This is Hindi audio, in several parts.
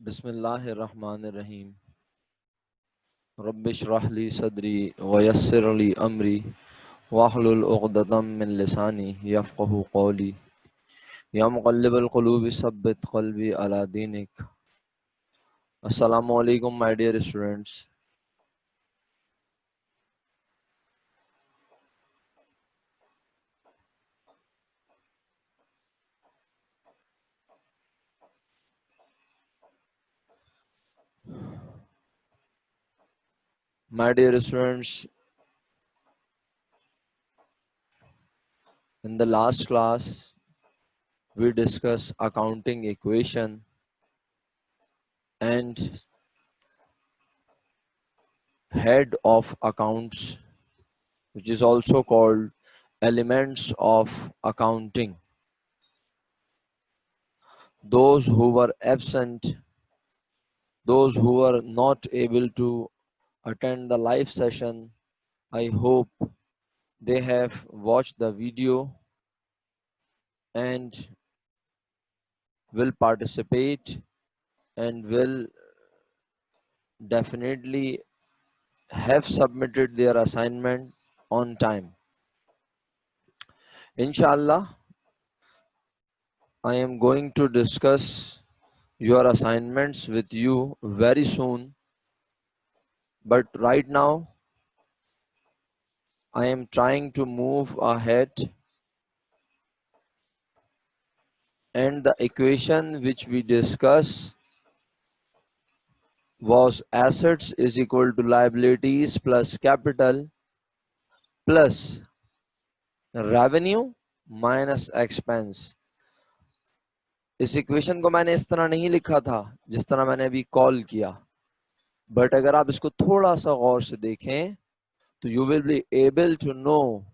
बिस्मिल्लाहिर्रहमानिर्रहीम। रब्बिश्रह ली सदरी वयस्सिर ली अमरी वाहलुल उक़दतम मिन लिसानी यफ़क़हू क़ौली। या मुक़ल्लिबल क़ुलूबि सब्बित क़ल्बी अला दीनिक। अस्सलामु अलैकुम my dear students. My dear students, in the last class we discussed accounting equation and head of accounts, which is also called elements of accounting. Those who were absent, those who were not able to attend the live session, I hope they have watched the video and will participate and will definitely have submitted their assignment on time. Inshallah, I am going to discuss your assignments with you very soon, but right now I am trying to move ahead, and the equation which we discuss was assets is equal to liabilities plus capital plus revenue minus expense. इस इक्वेशन को मैंने इस तरह नहीं लिखा था जिस तरह मैंने अभी कॉल किया, बट अगर आप इसको थोड़ा सा गौर से देखें तो you will be able to know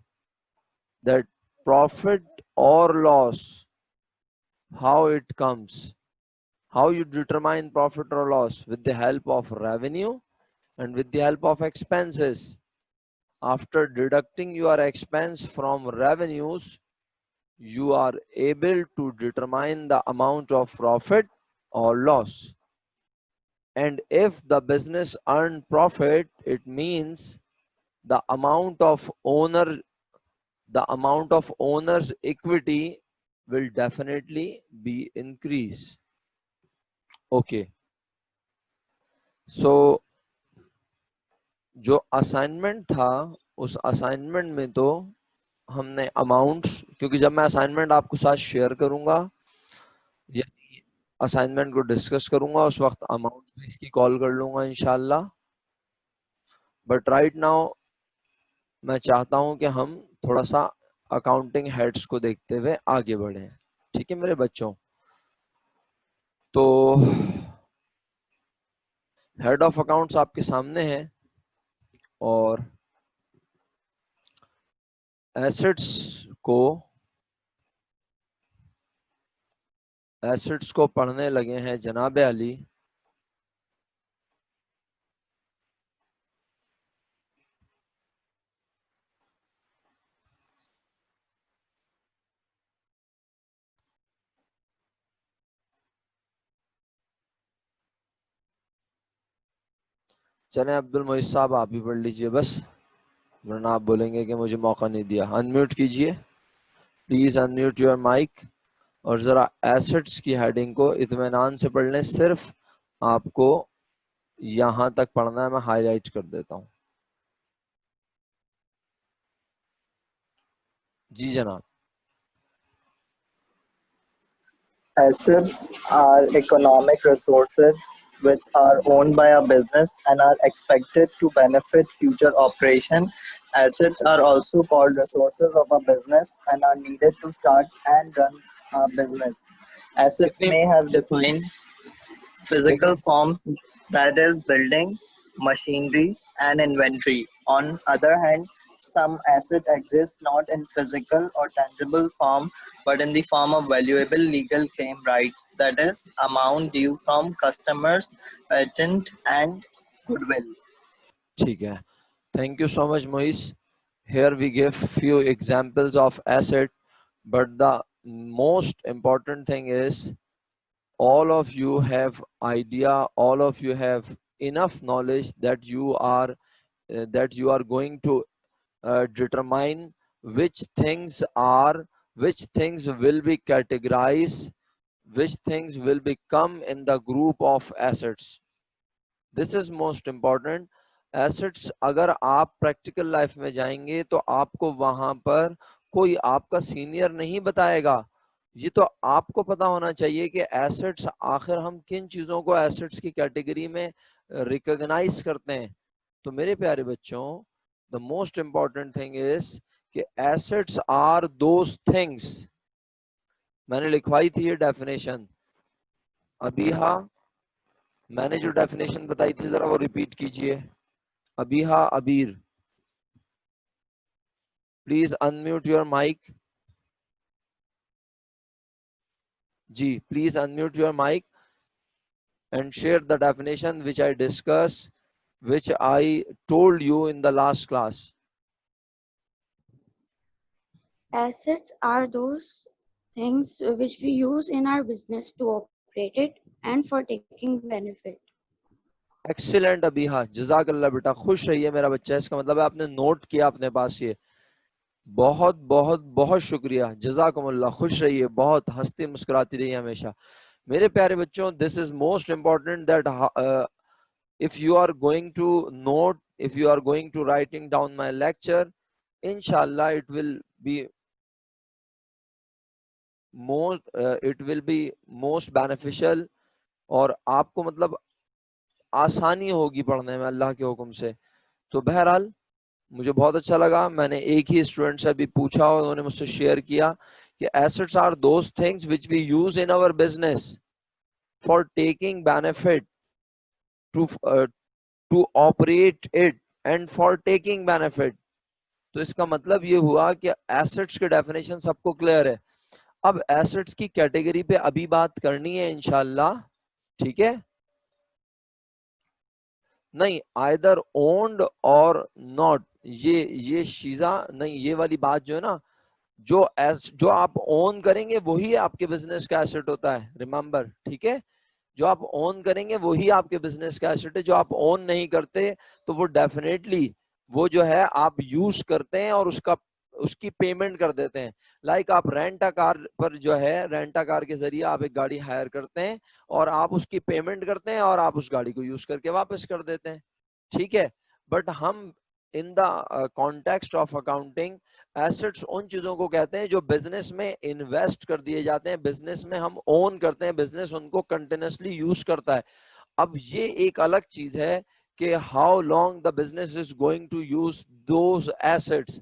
that profit or loss, how it comes, how you determine profit or loss with the help of revenue and with the help of expenses. After deducting your expense from revenues, you are able to determine the amount of profit or loss. And if the business earned profit, it means the amount of owner's equity will definitely be increased. Okay. So जो असाइनमेंट था उस असाइनमेंट में तो हमने अमाउंट्स, क्योंकि जब मैं असाइनमेंट आपको साथ शेयर करूंगा या असाइनमेंट को डिस्कस करूंगा उस वक्त अमाउंट भी इसकी कॉल कर लूंगा इंशाल्लाह। बट राइट नाउ मैं चाहता हूं कि हम थोड़ा सा अकाउंटिंग हेड्स को देखते हुए आगे बढ़े। ठीक है मेरे बच्चों, तो हेड ऑफ अकाउंट्स आपके सामने है और एसेट्स को पढ़ने लगे हैं जनाब अली। चलें अब्दुल मोइज साहब आप भी पढ़ लीजिए बस, वरना आप बोलेंगे कि मुझे मौका नहीं दिया। अनम्यूट कीजिए, प्लीज अनम्यूट योर माइक और जरा एसेट्स की हेडिंग को इत्मीनान से पढ़ लें। सिर्फ आपको यहां तक पढ़ना है, मैं हाईलाइट कर देता हूं। जी जनाब। Assets are economic resources which are owned by a business and are expected to benefit future operation. Assets are also called resources of a business and are needed to start and run a business. Assets लेकिन may have defined physical लेकिन form, that is building, machinery and inventory. On other hand, some asset exists not in physical or tangible form but in the form of valuable legal claim rights, that is amount due from customers, patent and goodwill. ठीक है, thank you so much Mois. here we give few examples of asset, but the most important thing is all of you have idea, all of you have enough knowledge that you are going to determine which things are, which things will be categorized, which things will become in the group of assets. This is most important. Assets अगर आप प्रैक्टिकल लाइफ में जाएंगे तो आपको वहां पर कोई आपका सीनियर नहीं बताएगा. ये तो आपको पता होना चाहिए कि एसेट्स आखिर हम किन चीजों को एसेट्स की कैटेगरी में रिकॉग्नाइज करते हैं. तो मेरे प्यारे बच्चों, the most important thing is कि एसेट्स आर दोज थिंग्स. मैंने लिखवाई थी ये डेफिनेशन अभी. हाँ, मैंने जो डेफिनेशन बताई थी जरा वो रिपीट कीजिए. Abiha Abeer, please unmute your mic. जी, please unmute your mic and share the definition which I discussed, which I told you in the last class. Assets are those things which we use in our business to operate it and for taking benefit. Excellent Abiha, जज़ाकल्लाह बेटा, खुश रहिए मेरा बच्चा. इसका मतलब है आपने नोट किया अपने पास. ये बहुत बहुत बहुत शुक्रिया, जज़ाकुमुल्लाह. खुश रहिए, बहुत हंसती मुस्कुराती रहिए हमेशा. मेरे प्यारे बच्चों, this is most important that if you are going to note, if you are going to writing down my lecture, inshallah it will be most beneficial. और आपको मतलब आसानी होगी पढ़ने में अल्लाह के हुक्म से. तो बहरहाल मुझे बहुत अच्छा लगा. मैंने एक ही स्टूडेंट से अभी पूछा और उन्होंने मुझसे शेयर किया कि assets are those things which we use in our business for taking benefit, to operate it and for taking benefit. तो इसका मतलब ये हुआ कि एसेट्स के डेफिनेशन सबको क्लियर है. अब एसेट्स की कैटेगरी पे अभी बात करनी है इंशाल्लाह. ठीक है? नहीं, आइदर ओन्ड और नॉट, ये शीजा नहीं. ये वाली बात जो है ना, जो आप ओन करेंगे वही आपके बिजनेस का एसेट होता है. रिमेंबर, ठीक है? जो आप ओन करेंगे वही आपके बिजनेस का एसेट है. जो आप ओन नहीं करते तो वो डेफिनेटली वो जो है आप यूज करते हैं और उसकी पेमेंट कर देते हैं. लाइक आप रेंटा कार पर जो है, रेंटा कार के जरिए आप एक गाड़ी हायर करते हैं और आप उसकी पेमेंट करते हैं और आप उस गाड़ी को यूज करके वापस कर देते हैं. ठीक है? बट हम in the context of accounting, assets उन चीजों को कहते हैं जो बिजनेस में इन्वेस्ट कर दिए जाते हैं, बिजनेस में हम ओन करते हैं, बिजनेस उनको कंटिन्यूसली यूज करता है. अब ये एक अलग चीज है कि how long the business is going to use those assets.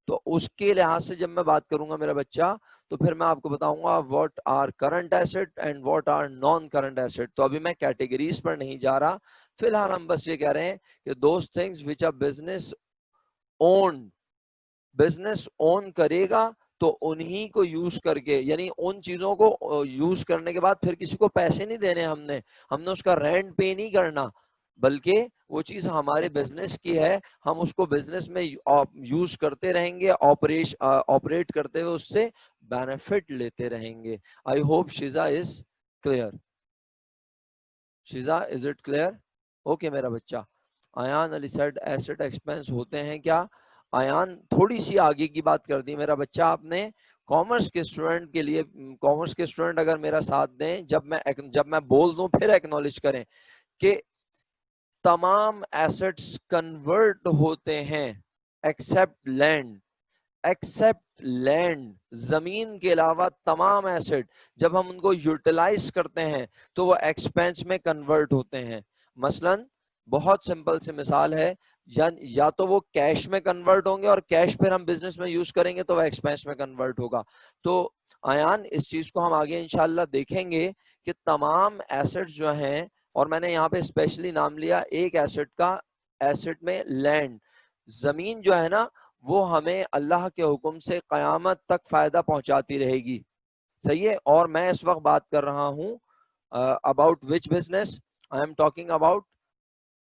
तो उसके लिहाज से जब मैं बात करूंगा मेरा बच्चा, तो फिर मैं आपको बताऊंगा what are current asset and what are non current asset. तो अभी मैं कैटेगरीज पर नहीं जा रहा. फिलहाल हम बस ये कह रहे हैं कि those things which are business own, business own करेगा तो उन्हीं को यूज करके, यानी उन चीजों को यूज करने के बाद फिर किसी को पैसे नहीं देने, हमने उसका रेंट पे नहीं करना, बल्कि वो चीज हमारे बिजनेस की है, हम उसको बिजनेस में यूज करते रहेंगे, ऑपरेट करते हुए उससे बेनिफिट लेते रहेंगे. I hope Sheeja is clear. Sheeja, is it clear? Okay मेरा बच्चा. Ayaan Ali said asset expense होते हैं क्या? आयान, थोड़ी सी आगे की बात कर दी मेरा बच्चा आपने. कॉमर्स के स्टूडेंट के लिए, कॉमर्स के स्टूडेंट अगर मेरा साथ दें, जब मैं बोल दूं फिर एक्नॉलेज करें कि तमाम एसेट्स कन्वर्ट होते हैं एक्सेप्ट लैंड. एक्सेप्ट लैंड, जमीन के अलावा तमाम एसेट जब हम उनको यूटिलाइज करते हैं तो वो एक्सपेंस में कन्वर्ट होते हैं. मसलन बहुत सिंपल सी मिसाल है, या तो वो कैश में कन्वर्ट होंगे और कैश फिर हम बिजनेस में यूज करेंगे तो वो एक्सपेंस में कन्वर्ट होगा. तो आयान, इस चीज को हम आगे इंशाल्लाह देखेंगे कि तमाम एसेट्स जो हैं, और मैंने यहाँ पे स्पेशली नाम लिया एक एसेट का, एसेट में लैंड, जमीन जो है ना, वो हमें अल्लाह के हुक्म से कयामत तक फायदा पहुंचाती रहेगी. सही है? और मैं इस वक्त बात कर रहा हूं about which business? I am talking about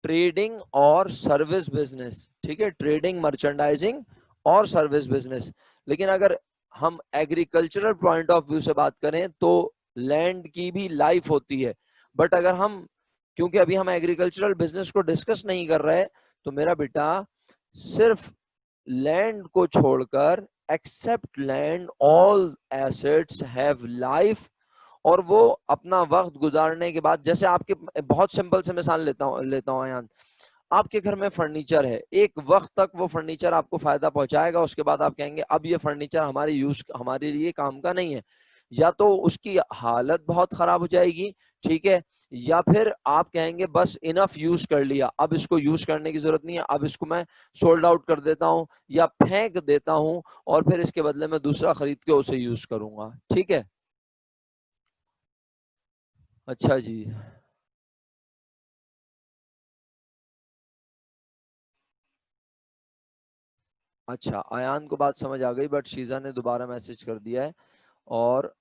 trading और सर्विस बिजनेस. ठीक है? ट्रेडिंग, मर्चेंडाइजिंग और सर्विस बिजनेस। लेकिन अगर हम एग्रीकल्चरल पॉइंट ऑफ व्यू से बात करें तो लैंड की भी लाइफ होती है। बट अगर हम, क्योंकि अभी हम एग्रीकल्चरल बिजनेस को डिस्कस नहीं कर रहे, तो मेरा बेटा सिर्फ लैंड को छोड़कर, except land all assets have life, और वो अपना वक्त गुजारने के बाद, जैसे आपके, बहुत सिंपल से मिसाल लेता हूँ आयान, आपके घर में फर्नीचर है, एक वक्त तक वो फर्नीचर आपको फायदा पहुंचाएगा, उसके बाद आप कहेंगे अब ये फर्नीचर हमारे लिए काम का नहीं है, या तो उसकी हालत बहुत खराब हो जाएगी, ठीक है, या फिर आप कहेंगे बस इनफ यूज कर लिया, अब इसको यूज करने की जरूरत नहीं है, अब इसको मैं सोल्ड आउट कर देता हूं या फेंक देता हूं, और फिर इसके बदले में दूसरा खरीद के उसे यूज करूंगा। ठीक है, अच्छा जी। अच्छा, आयान को बात समझ आ गई, बट शीजा ने दोबारा मैसेज कर दिया है। और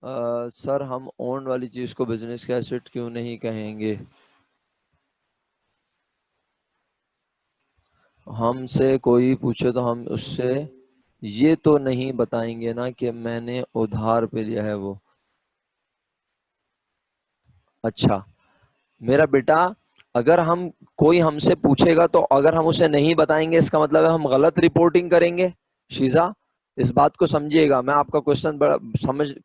सर हम ओन वाली चीज को बिजनेस का एसेट क्यों नहीं कहेंगे? हमसे कोई पूछे तो हम उससे ये तो नहीं बताएंगे ना कि मैंने उधार पे लिया है वो। अच्छा मेरा बेटा, अगर हम, कोई हमसे पूछेगा तो अगर हम उसे नहीं बताएंगे, इसका मतलब है हम गलत रिपोर्टिंग करेंगे। शीजा, इस बात को समझिएगा। मैं आपका क्वेश्चन बड़ा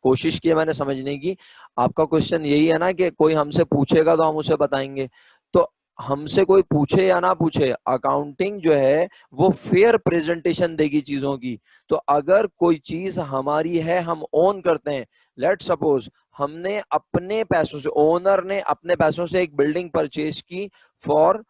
कोशिश की है मैंने समझने की। आपका क्वेश्चन यही है ना कि कोई हमसे पूछेगा तो हम उसे बताएंगे। तो हमसे कोई पूछे या ना पूछे, अकाउंटिंग जो है वो फेयर प्रेजेंटेशन देगी चीजों की। तो अगर कोई चीज हमारी है, हम ओन करते हैं, लेट सपोज हमने अपने पैसों से, ओनर ने अपने पैसों से एक बिल्डिंग परचेज की for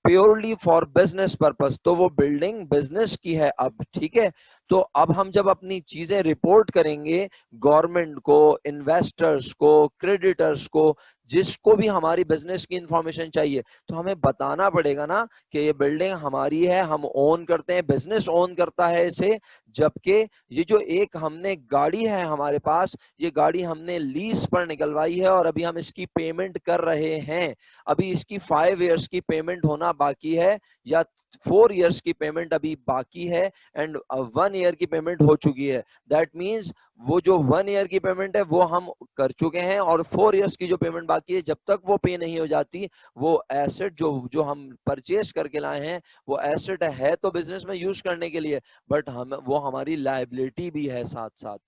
purely for business purpose, तो वो बिल्डिंग बिजनेस की है अब, ठीक है। तो अब हम जब अपनी चीजें रिपोर्ट करेंगे गवर्नमेंट को, इन्वेस्टर्स को, क्रेडिटर्स को, जिसको भी हमारी बिजनेस की इंफॉर्मेशन चाहिए, तो हमें बताना पड़ेगा ना कि ये बिल्डिंग हमारी है, हम ओन करते हैं, बिजनेस ओन करता है इसे। जबकि ये जो एक हमने गाड़ी है हमारे पास, ये गाड़ी हमने लीज पर निकलवाई है और अभी हम इसकी पेमेंट कर रहे हैं। अभी इसकी 5 इयर्स की पेमेंट होना बाकी है, या 4 इयर्स की पेमेंट अभी बाकी है, एंड 1 ईयर की पेमेंट हो चुकी है। दैट मीन्स वो जो 1 ईयर की पेमेंट है वो हम कर चुके हैं, और 4 इयर्स की जो पेमेंट बाकी है, जब तक वो पे नहीं हो जाती, वो एसेट जो जो हम परचेज करके लाए हैं, वो एसेट है तो बिजनेस में यूज करने के लिए, बट हम वो हमारी लायबिलिटी भी है साथ साथ।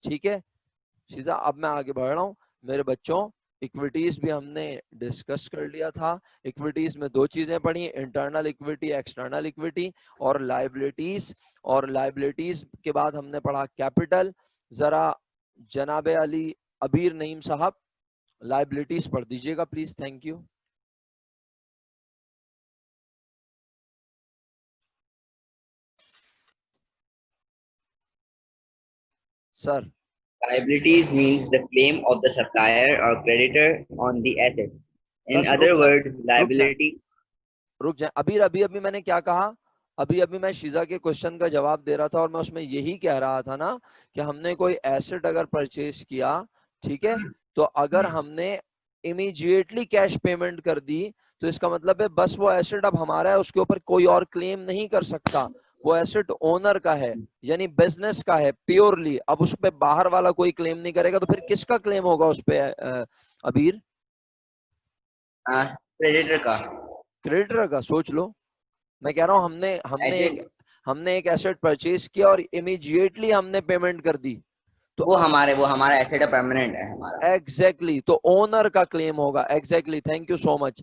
ठीक है शीजा, अब मैं आगे बढ़ रहा हूँ मेरे बच्चों। इक्विटीज भी हमने डिस्कस कर लिया था। इक्विटीज में 2 चीजें पढ़ी, इंटरनल इक्विटी, एक्सटर्नल इक्विटी, और लाइबिलिटीज। और लाइबिलिटीज के बाद हमने पढ़ा कैपिटल। जरा जनाबे अली अबीर नईम साहब लाइबिलिटीज पढ़ दीजिएगा please, thank you sir. Liabilities means the claim of the supplier or creditor on the assets. In बस other words, रुक जाए liability. रुक जाए अबीर, अभी अभी मैंने क्या कहा? अभी अभी मैं शीजा के क्वेश्चन का जवाब दे रहा था, और मैं उसमें यही कह रहा था ना कि हमने कोई एसेट अगर परचेज किया, ठीक है, तो अगर हमने इमीडिएटली कैश पेमेंट कर दी, तो इसका मतलब है बस वो एसेट अब हमारा है, उसके ऊपर कोई और क्लेम नहीं कर सकता। वो एसेट ओनर का है, यानी बिजनेस का है प्योरली। अब उस पर बाहर वाला कोई क्लेम नहीं करेगा, तो फिर किसका क्लेम होगा उस पर अबीर? क्रेडिटर का। क्रेडिटर का। सोच लो, मैं कह रहा हूँ ऐसे हमने एक एसेट परचेज किया और इमीडिएटली हमने पेमेंट कर दी, तो वो हमारा एसेट परमानेंट है हमारा। एग्जैक्टली तो ओनर का क्लेम होगा। Exactly, thank you so much.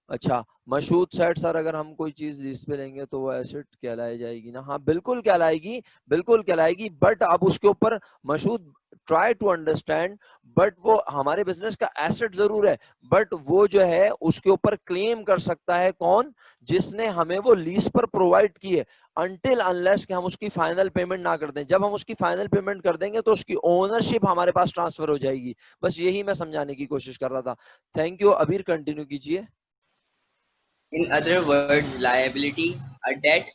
अच्छा मशहूद सेठ सर, अगर हम कोई चीज लीज पे लेंगे तो वो एसेट कहलाई जाएगी ना? हाँ बिल्कुल कहलाएगी, बिल्कुल कहलाएगी, बट अब उसके ऊपर Mashhood try to understand, but वो हमारे बिजनेस का एसेट जरूर है, बट वो जो है उसके ऊपर क्लेम कर सकता है कौन? जिसने हमें वो लीज पर प्रोवाइड की है, अनटिल अनलेस कि हम उसकी फाइनल पेमेंट ना कर दें। जब हम उसकी फाइनल पेमेंट कर देंगे तो उसकी ओनरशिप हमारे पास ट्रांसफर हो जाएगी। बस यही मैं समझाने की कोशिश कर रहा था। थैंक यू अबीर, कंटिन्यू कीजिए। In other words, liability, a debt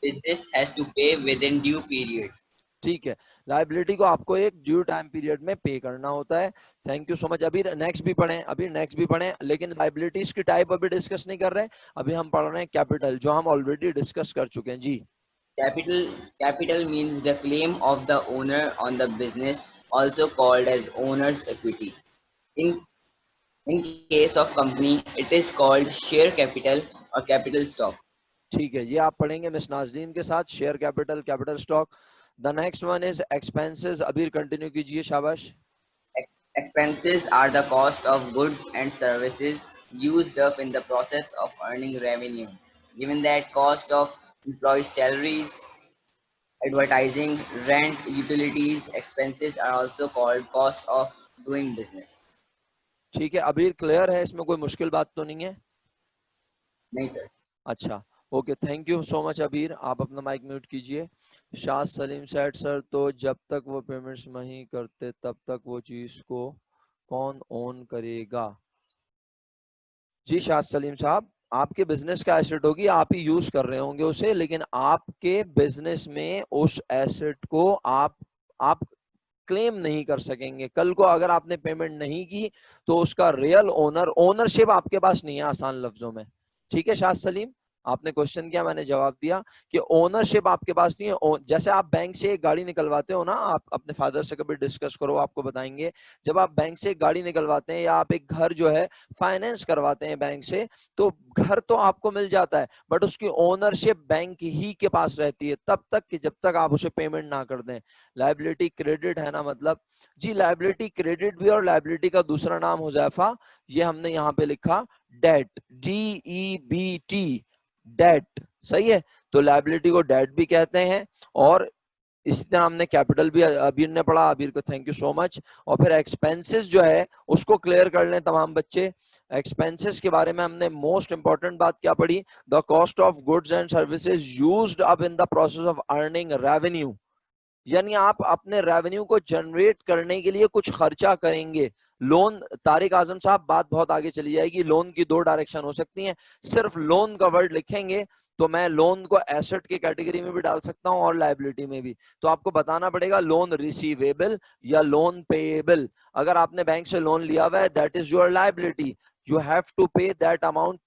business has to pay within due period. ठीक है, लाइबिलिटी को आपको एक ड्यू टाइम पीरियड में पे करना होता है। Thank you so much. अभी नेक्स्ट भी पढ़े, अभी नेक्स्ट भी पढ़े, लेकिन लाइबिलिटीज की टाइप अभी डिस्कस नहीं कर रहे हैं। अभी हम पढ़ रहे हैं कैपिटल, जो हम ऑलरेडी डिस्कस कर चुके हैं जी। Capital means the claim of the owner on the business, also called as owner's equity. In in case of company, it is called share capital or capital stock. ठीक है, ये आप पढ़ेंगे मिस नाजरीन के साथ, share capital, capital stock. The next one is expenses. अबीर कंटिन्यू कीजिए, शाबाश। Expenses are the cost of goods and services used up in the process of earning revenue. Given that cost of employee salaries, advertising, rent, utilities, expenses are also called cost of doing business. ठीक है, अबीर क्लियर है, इसमें कोई मुश्किल बात तो नहीं है? नहीं सर। अच्छा, okay, thank you so much अबीर। आप अपना माइक म्यूट कीजिए। शाह सलीम सेठ सर, तो जब तक वो पेमेंट्स नहीं करते तब तक वो चीज को कौन ओन करेगा? जी शाह सलीम साहब, आपके बिजनेस का एसेट होगी, आप ही यूज कर रहे होंगे उसे, लेकिन आपके बिजनेस में उस एसेट को आप क्लेम नहीं कर सकेंगे। कल को अगर आपने पेमेंट नहीं की तो उसका रियल ओनरशिप आपके पास नहीं है, आसान लफ्जों में। ठीक है शाह सलीम, आपने क्वेश्चन किया, मैंने जवाब दिया कि ओनरशिप आपके पास नहीं है। जैसे आप बैंक से एक गाड़ी निकलवाते हो ना, आप अपने फादर से कभी डिस्कस करो, आपको बताएंगे। जब आप बैंक से एक गाड़ी निकलवाते हैं या आप एक घर जो है फाइनेंस करवाते हैं बैंक से, तो घर तो आपको मिल जाता है, बट उसकी ओनरशिप बैंक ही के पास रहती है तब तक कि जब तक आप उसे पेमेंट ना कर दें। लायबिलिटी क्रेडिट है ना, मतलब जी लायबिलिटी क्रेडिट भी, और लायबिलिटी का दूसरा नाम हुजैफा, ये हमने यहाँ पे लिखा डेट, DEBT, डेट। सही है, तो लायबिलिटी को डेट भी कहते हैं। और इसी तरह हमने कैपिटल भी अबीर ने पढ़ा, अबीर को थैंक यू सो मच। और फिर एक्सपेंसेस जो है उसको क्लियर कर लें तमाम बच्चे। एक्सपेंसेस के बारे में हमने मोस्ट इंपॉर्टेंट बात क्या पढ़ी? The cost of goods and services used up in the process of earning revenue, यानी आप अपने रेवेन्यू को जनरेट करने के लिए कुछ खर्चा करेंगे। लोन, तारिक आजम साहब, बात बहुत आगे चली जाएगी। लोन की दो डायरेक्शन हो सकती हैं, सिर्फ लोन का वर्ड लिखेंगे तो मैं लोन को एसेट की कैटेगरी में भी डाल सकता हूं और लायबिलिटी में भी। तो आपको बताना पड़ेगा लोन रिसीवेबल या लोन पेएबल। अगर आपने बैंक से लोन लिया हुआ है, that is your liability, you have to pay that amount,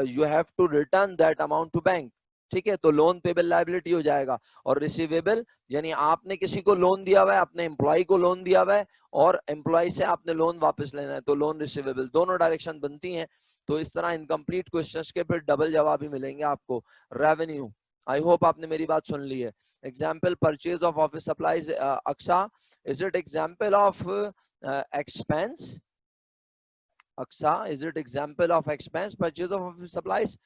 you have to return that amount to bank. ठीक है, तो लोन पेबल लायबिलिटी हो जाएगा। और रिसीवेबल यानी आपने किसी को लोन दिया हुआ है, अपने एम्प्लॉय को लोन दिया हुआ है और एम्प्लॉय से आपने लोन वापस लेना है, तो लोन रिसीवेबल, दोनों डायरेक्शन बनती हैं। तो इस तरह इनकम्प्लीट क्वेश्चंस के फिर डबल जवाब ही मिलेंगे आपको। रेवेन्यू, आई होप आपने मेरी बात सुन ली है। Example, purchase of office supplies, Aqsa, is it example of expense? Aqsa, is it example of expense, purchase of office supplies?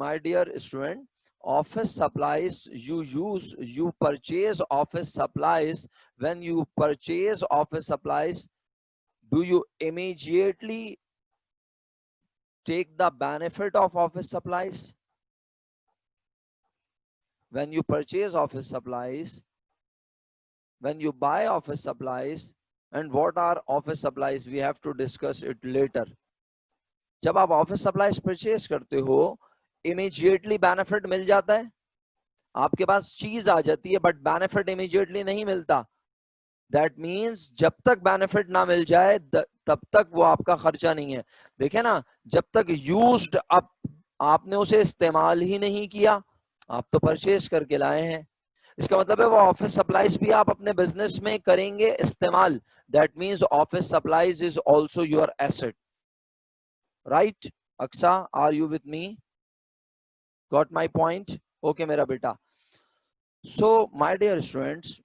My dear student, office supplies, you purchase office supplies. When you purchase office supplies, do you immediately take the benefit of office supplies? When you purchase office supplies, when you buy office supplies, and what are office supplies, we have to discuss it later. जब आप ऑफिस सप्लाईज परचेज करते हो, इमीडिएटली बेनिफिट मिल जाता है, आपके पास चीज आ जाती है, बट बेनिफिट इमीडिएटली नहीं मिलता। दैट मींस जब तक बेनिफिट ना मिल जाए तब तक वो आपका खर्चा नहीं है। देखे ना, जब तक यूज्ड अप, आपने उसे इस्तेमाल ही नहीं किया, आप तो परचेज करके लाए हैं। इसका मतलब है वो ऑफिस सप्लाईज भी आप अपने बिजनेस में करेंगे इस्तेमाल। That means office supplies is also your asset, right? Aqsa, are you with me? Got my point? Okay मेरा बेटा। सो माय डियर स्टूडेंट्स,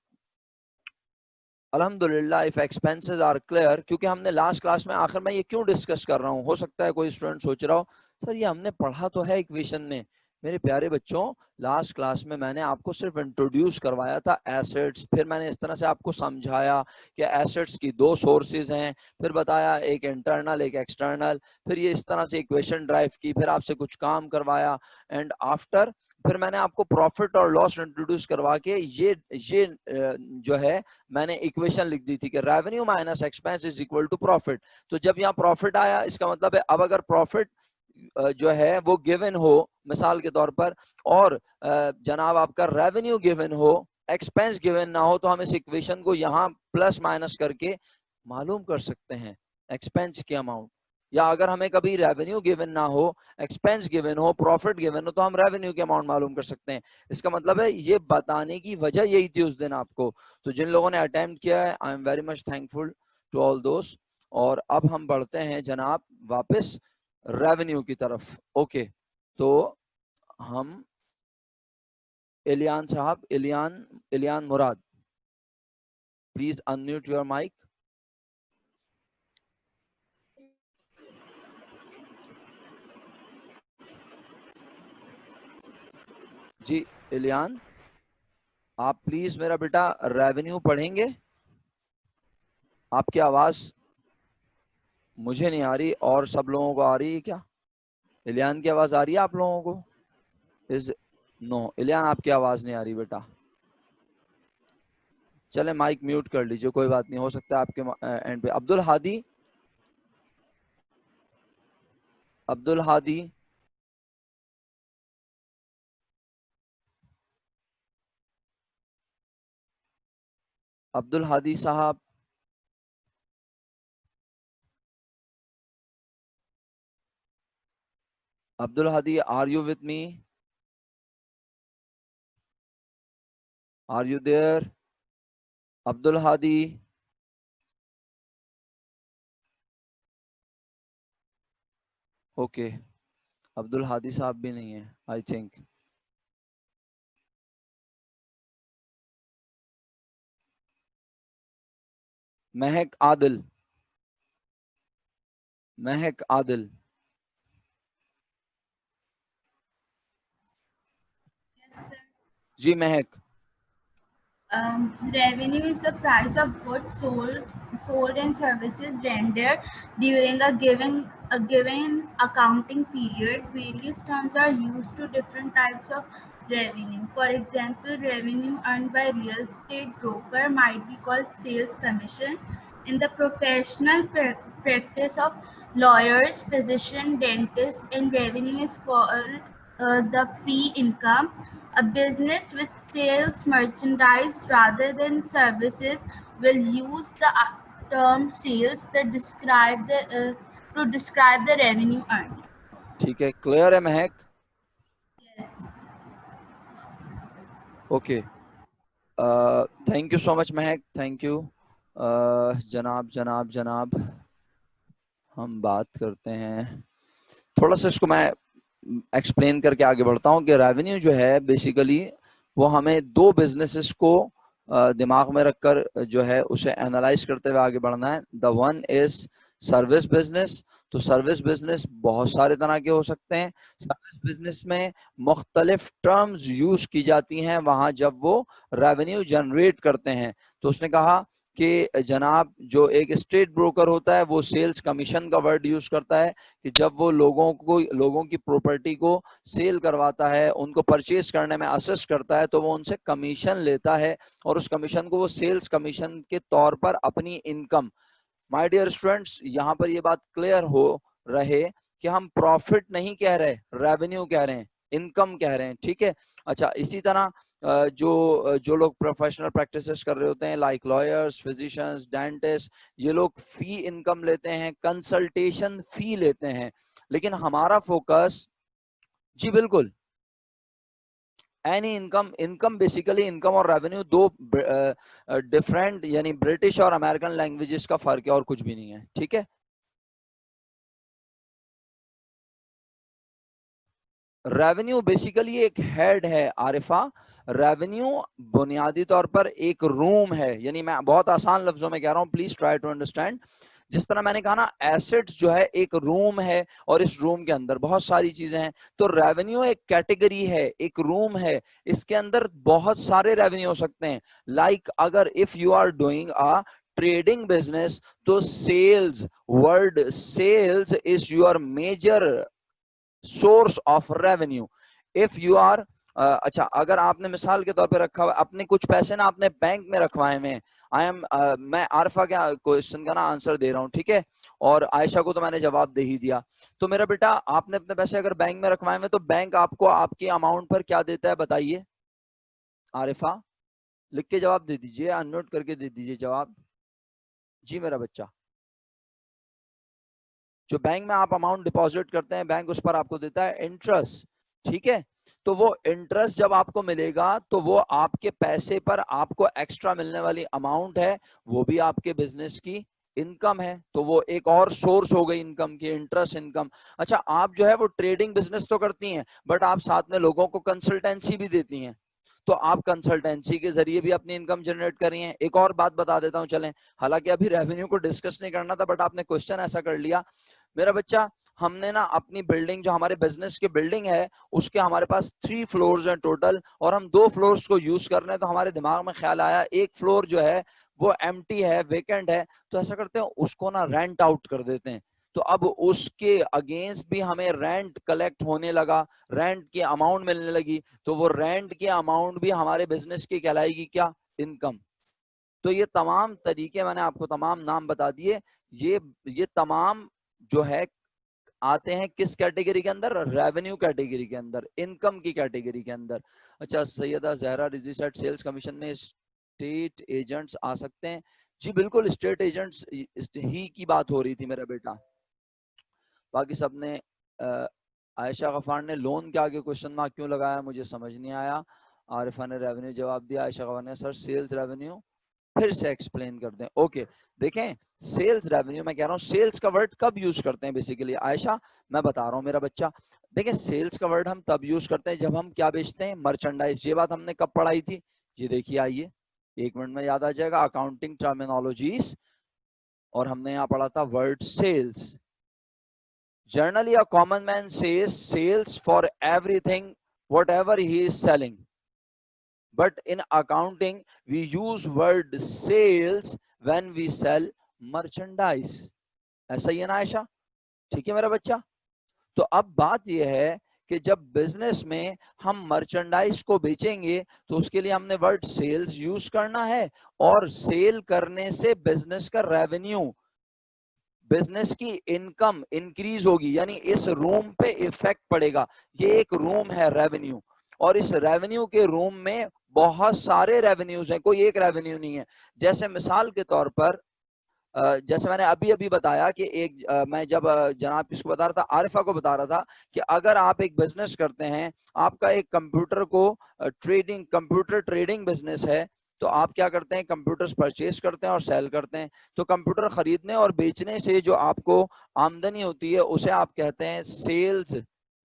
अल्हम्दुलिल्लाह इफ एक्सपेंसेस आर क्लियर, क्योंकि हमने लास्ट क्लास में, आखिर में ये क्यों डिस्कस कर रहा हूँ, हो सकता है कोई स्टूडेंट सोच रहा हो सर ये हमने पढ़ा तो है इक्वेशन में। मेरे प्यारे बच्चों, लास्ट क्लास में मैंने आपको सिर्फ इंट्रोड्यूस करवाया था एसेट्स, फिर मैंने इस तरह से आपको समझाया कि एसेट्स की दो सोर्सेज हैं, फिर बताया एक इंटरनल एक एक्सटर्नल, फिर ये इस तरह से इक्वेशन ड्राइव की, फिर आपसे कुछ काम करवाया, एंड आफ्टर फिर मैंने आपको प्रॉफिट और लॉस इंट्रोड्यूस करवा के ये जो है मैंने इक्वेशन लिख दी थी कि revenue minus expense is equal to profit. तो जब यहाँ प्रॉफिट आया, इसका मतलब है अब अगर प्रॉफिट जो है वो गिवन हो, मिसाल के तौर पर, और जनाब आपका रेवेन्यू गिवन हो, एक्सपेंस गिवन ना हो, तो हम इस इक्वेशन को यहाँ प्लस माइनस करके मालूम कर सकते हैं एक्सपेंस की अमाउंट। या अगर हमें कभी रेवेन्यू गिवन ना हो, एक्सपेंस गिवन हो, प्रॉफिट गिवन हो, तो हम रेवेन्यू के अमाउंट मालूम कर सकते हैं। इसका मतलब है ये बताने की वजह यही थी उस दिन आपको। तो जिन लोगों ने अटेम्प्ट किया है, I am very much thankful to all दोस्त। और अब हम बढ़ते हैं जनाब वापस रेवेन्यू की तरफ। ओके, तो हम इलियान साहब, इलियान मुराद, प्लीज अनम्यूट योर माइक। जी इलियान, आप प्लीज मेरा बेटा रेवेन्यू पढ़ेंगे। आपकी आवाज मुझे नहीं आ रही और सब लोगों को आ रही है क्या? इलियान की आवाज आ रही है आप लोगों को? इज नो, इलियान आपकी आवाज नहीं आ रही बेटा। चले माइक म्यूट कर लीजिए, कोई बात नहीं, हो सकता है आपके एंड पे। Abdul Hadi, Abdul Hadi, Abdul Hadi sahab, Abdul Hadi, are you with me? Are you there? Abdul Hadi, okay, Abdul Hadi sahab भी नहीं है I think. Mahak Adil, Mahak Adil, ji Mahak. Revenue is the price of goods sold and services rendered during a given accounting period. Various terms are used to different types of revenue. For example, revenue earned by real estate broker might be called sales commission. In the professional practice of lawyers, physician, dentist, and revenue is called the fee income. A business which sells merchandise rather than services will use the term sales to describe the revenue earned. ठीक है, क्लियर है महक? Yes. Okay, thank you so much Mahak, thank you. जनाब जनाब जनाब, हम बात करते हैं थोड़ा सा, इसको मैं एक्सप्लेन करके आगे बढ़ता हूँ कि रेवेन्यू जो है बेसिकली वो हमें दो बिजनेसेस को दिमाग में रखकर जो है उसे एनालाइज करते हुए आगे बढ़ना है। The one is service business. तो सर्विस बिजनेस बहुत सारे तरह के हो सकते हैं। सर्विस बिजनेस में मुख्तलिफ टर्म्स यूज की जाती हैं वहां जब वो रेवेन्यू जनरेट करते हैं। तो उसने कहा कि जनाब जो एक स्टेट ब्रोकर होता है वो सेल्स कमीशन का वर्ड यूज करता है कि जब वो लोगों की प्रॉपर्टी को सेल करवाता है, उनको परचेज करने में असिस्ट करता है, तो वो उनसे कमीशन लेता है और उस कमीशन को वो सेल्स कमीशन के तौर पर अपनी इनकम। माय डियर स्टूडेंट्स, यहाँ पर ये बात क्लियर हो रहे कि हम प्रॉफिट नहीं कह रहे, रेवेन्यू कह रहे हैं, इनकम कह रहे हैं, ठीक है। अच्छा, इसी तरह जो लोग प्रोफेशनल प्रैक्टिसेस कर रहे होते हैं लाइक लॉयर्स, फिजिशियंस, डेंटिस्ट, ये लोग फी इनकम लेते हैं, कंसल्टेशन फी लेते हैं। लेकिन हमारा फोकस, जी बिल्कुल, any income, income basically income और रेवेन्यू दो डिफरेंट यानी ब्रिटिश और अमेरिकन लैंग्वेजेस का फर्क है और कुछ भी नहीं है, ठीक है। रेवेन्यू बेसिकली एक हेड है आरिफा। रेवेन्यू बुनियादी तौर पर एक रूम है, यानी मैं बहुत आसान लफ्जों में कह रहा हूं, प्लीज ट्राई टू अंडरस्टैंड। जिस तरह मैंने कहा ना, एसेट्स जो है एक रूम है और इस रूम के अंदर बहुत सारी चीजें हैं। तो रेवेन्यू एक कैटेगरी है, एक रूम है, इसके अंदर बहुत सारे रेवेन्यू हो सकते हैं। लाइक अगर if you are doing a trading business, तो sales, word sales is your major source of revenue. If you are अच्छा, अगर आपने मिसाल के तौर पे रखा हुआ अपने कुछ पैसे ना आपने बैंक में रखवाए में, मैं आरफा के क्वेश्चन का ना आंसर दे रहा हूँ, ठीक है, और आयशा को तो मैंने जवाब दे ही दिया। तो मेरा बेटा, आपने अपने पैसे अगर बैंक में रखवाए में, तो बैंक आपको आपकी अमाउंट पर क्या देता है बताइए? आरिफा लिख के जवाब दे दीजिए, अननोट करके दे दीजिए जवाब। जी मेरा बच्चा, जो बैंक में आप अमाउंट डिपॉजिट करते हैं, बैंक उस पर आपको देता है इंटरेस्ट, ठीक है। तो वो इंटरेस्ट जब आपको मिलेगा तो वो आपके पैसे पर आपको एक्स्ट्रा मिलने वाली अमाउंट है, वो भी आपके बिजनेस की इनकम है। तो वो एक और सोर्स हो गई इनकम की, इंटरेस्ट इनकम। अच्छा, आप जो है वो ट्रेडिंग बिजनेस तो करती हैं, बट आप साथ में लोगों को कंसल्टेंसी भी देती हैं, तो आप कंसल्टेंसी के जरिए भी अपनी इनकम जनरेट कर रही हैं। एक और बात बता देता हूं, चलें, हालांकि अभी रेवेन्यू को डिस्कस नहीं करना था, बट आपने क्वेश्चन ऐसा कर लिया मेरा बच्चा। हमने ना अपनी बिल्डिंग, जो हमारे बिजनेस की बिल्डिंग है, उसके हमारे पास 3 फ्लोर्स हैं टोटल, और हम 2 फ्लोर्स को यूज कर रहे हैं। तो हमारे दिमाग में ख्याल आया एक फ्लोर जो है वो एम्प्टी है, वेकेंट है, तो ऐसा करते हैं उसको ना रेंट आउट कर देते हैं। तो अब उसके अगेंस्ट भी हमें रेंट कलेक्ट होने लगा, रेंट की अमाउंट मिलने लगी, तो वो रेंट की अमाउंट भी हमारे बिजनेस की कहलाएगी क्या, इनकम। तो ये तमाम तरीके मैंने आपको तमाम नाम बता दिए। ये तमाम जो है आते हैं किस कैटेगरी के अंदर, रेवेन्यू कैटेगरी के अंदर, इनकम की कैटेगरी के अंदर। अच्छा, Syeda Zahra Rizvi said sales commission में स्टेट एजेंट्स आ सकते हैं? जी बिल्कुल, स्टेट एजेंट्स ही की बात हो रही थी मेरा बेटा। बाकी सबने आयशा गफार ने लोन के आगे क्वेश्चन मार्क क्यों लगाया, मुझे समझ नहीं आया। आरिफा ने रेवेन्यू जवाब दिया। आयशा गफार ने सर सेल्स रेवेन्यू फिर से एक्सप्लेन कर दें। ओके, देखें, सेल्स रेवेन्यू मैं कह रहा हूँ, सेल्स का वर्ड कब यूज करते हैं बेसिकली आयशा, मैं बता रहा हूँ मेरा बच्चा। देखें, सेल्स का वर्ड हम तब यूज करते हैं जब हम क्या बेचते हैं, मर्चेंडाइज। ये बात हमने कब पढ़ाई थी, ये देखिए, आइए 1 मिनट में याद आ जाएगा, अकाउंटिंग टर्मिनोलॉजीज, और हमने यहाँ पढ़ा था word sales. Generally, a common man says sales for everything, whatever he is selling. But in accounting, we use word sales when we sell merchandise. ऐसा ही है ना आयशा, ठीक है मेरा बच्चा। तो अब बात यह है कि जब बिजनेस में हम मर्चेंडाइज को बेचेंगे तो उसके लिए हमने वर्ड सेल्स यूज करना है, और सेल करने से बिजनेस का रेवेन्यू, बिजनेस की इनकम इंक्रीज होगी, यानी इस रूम पे इफेक्ट पड़ेगा। ये एक रूम है रेवेन्यू, और इस रेवेन्यू के रूम में बहुत सारे रेवेन्यूज हैं, कोई एक रेवेन्यू नहीं है। जैसे मिसाल के तौर पर जैसे मैंने अभी अभी बताया कि मैं जब जनाब किसको बता रहा था, आरिफा को बता रहा था कि अगर आप एक बिजनेस करते हैं, आपका एक कंप्यूटर को कंप्यूटर ट्रेडिंग बिजनेस है, तो आप क्या करते हैं, कंप्यूटर्स परचेज करते हैं और सेल करते हैं। तो कंप्यूटर खरीदने और बेचने से जो आपको आमदनी होती है उसे आप कहते हैं सेल्स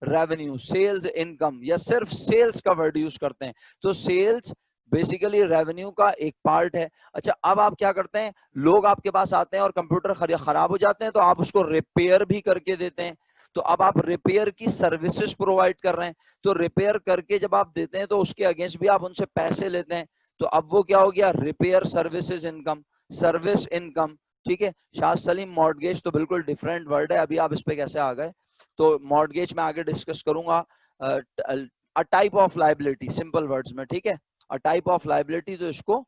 रेवेन्यू, सेल्स इनकम, या सिर्फ सेल्स का वर्ड यूज करते हैं। तो सेल्स बेसिकली रेवेन्यू का एक पार्ट है। अच्छा, अब आप क्या करते हैं, लोग आपके पास आते हैं और कंप्यूटर खराब हो जाते हैं, तो आप उसको रिपेयर भी करके देते हैं। तो अब आप रिपेयर की सर्विसेज प्रोवाइड कर रहे हैं, तो रिपेयर करके जब आप देते हैं तो उसके अगेंस्ट भी आप उनसे पैसे लेते हैं। तो अब वो क्या हो गया, repair services income, service income, ठीक है। शाह सलीम, मॉर्टगेज तो बिल्कुल डिफरेंट वर्ड है, अभी आप इस पे कैसे आ गए। तो मॉर्टगेज मैं आगे डिस्कस करूंगा, अ type of liability, simple words में, ठीक है, अ टाइप ऑफ लाइबिलिटी। तो इसको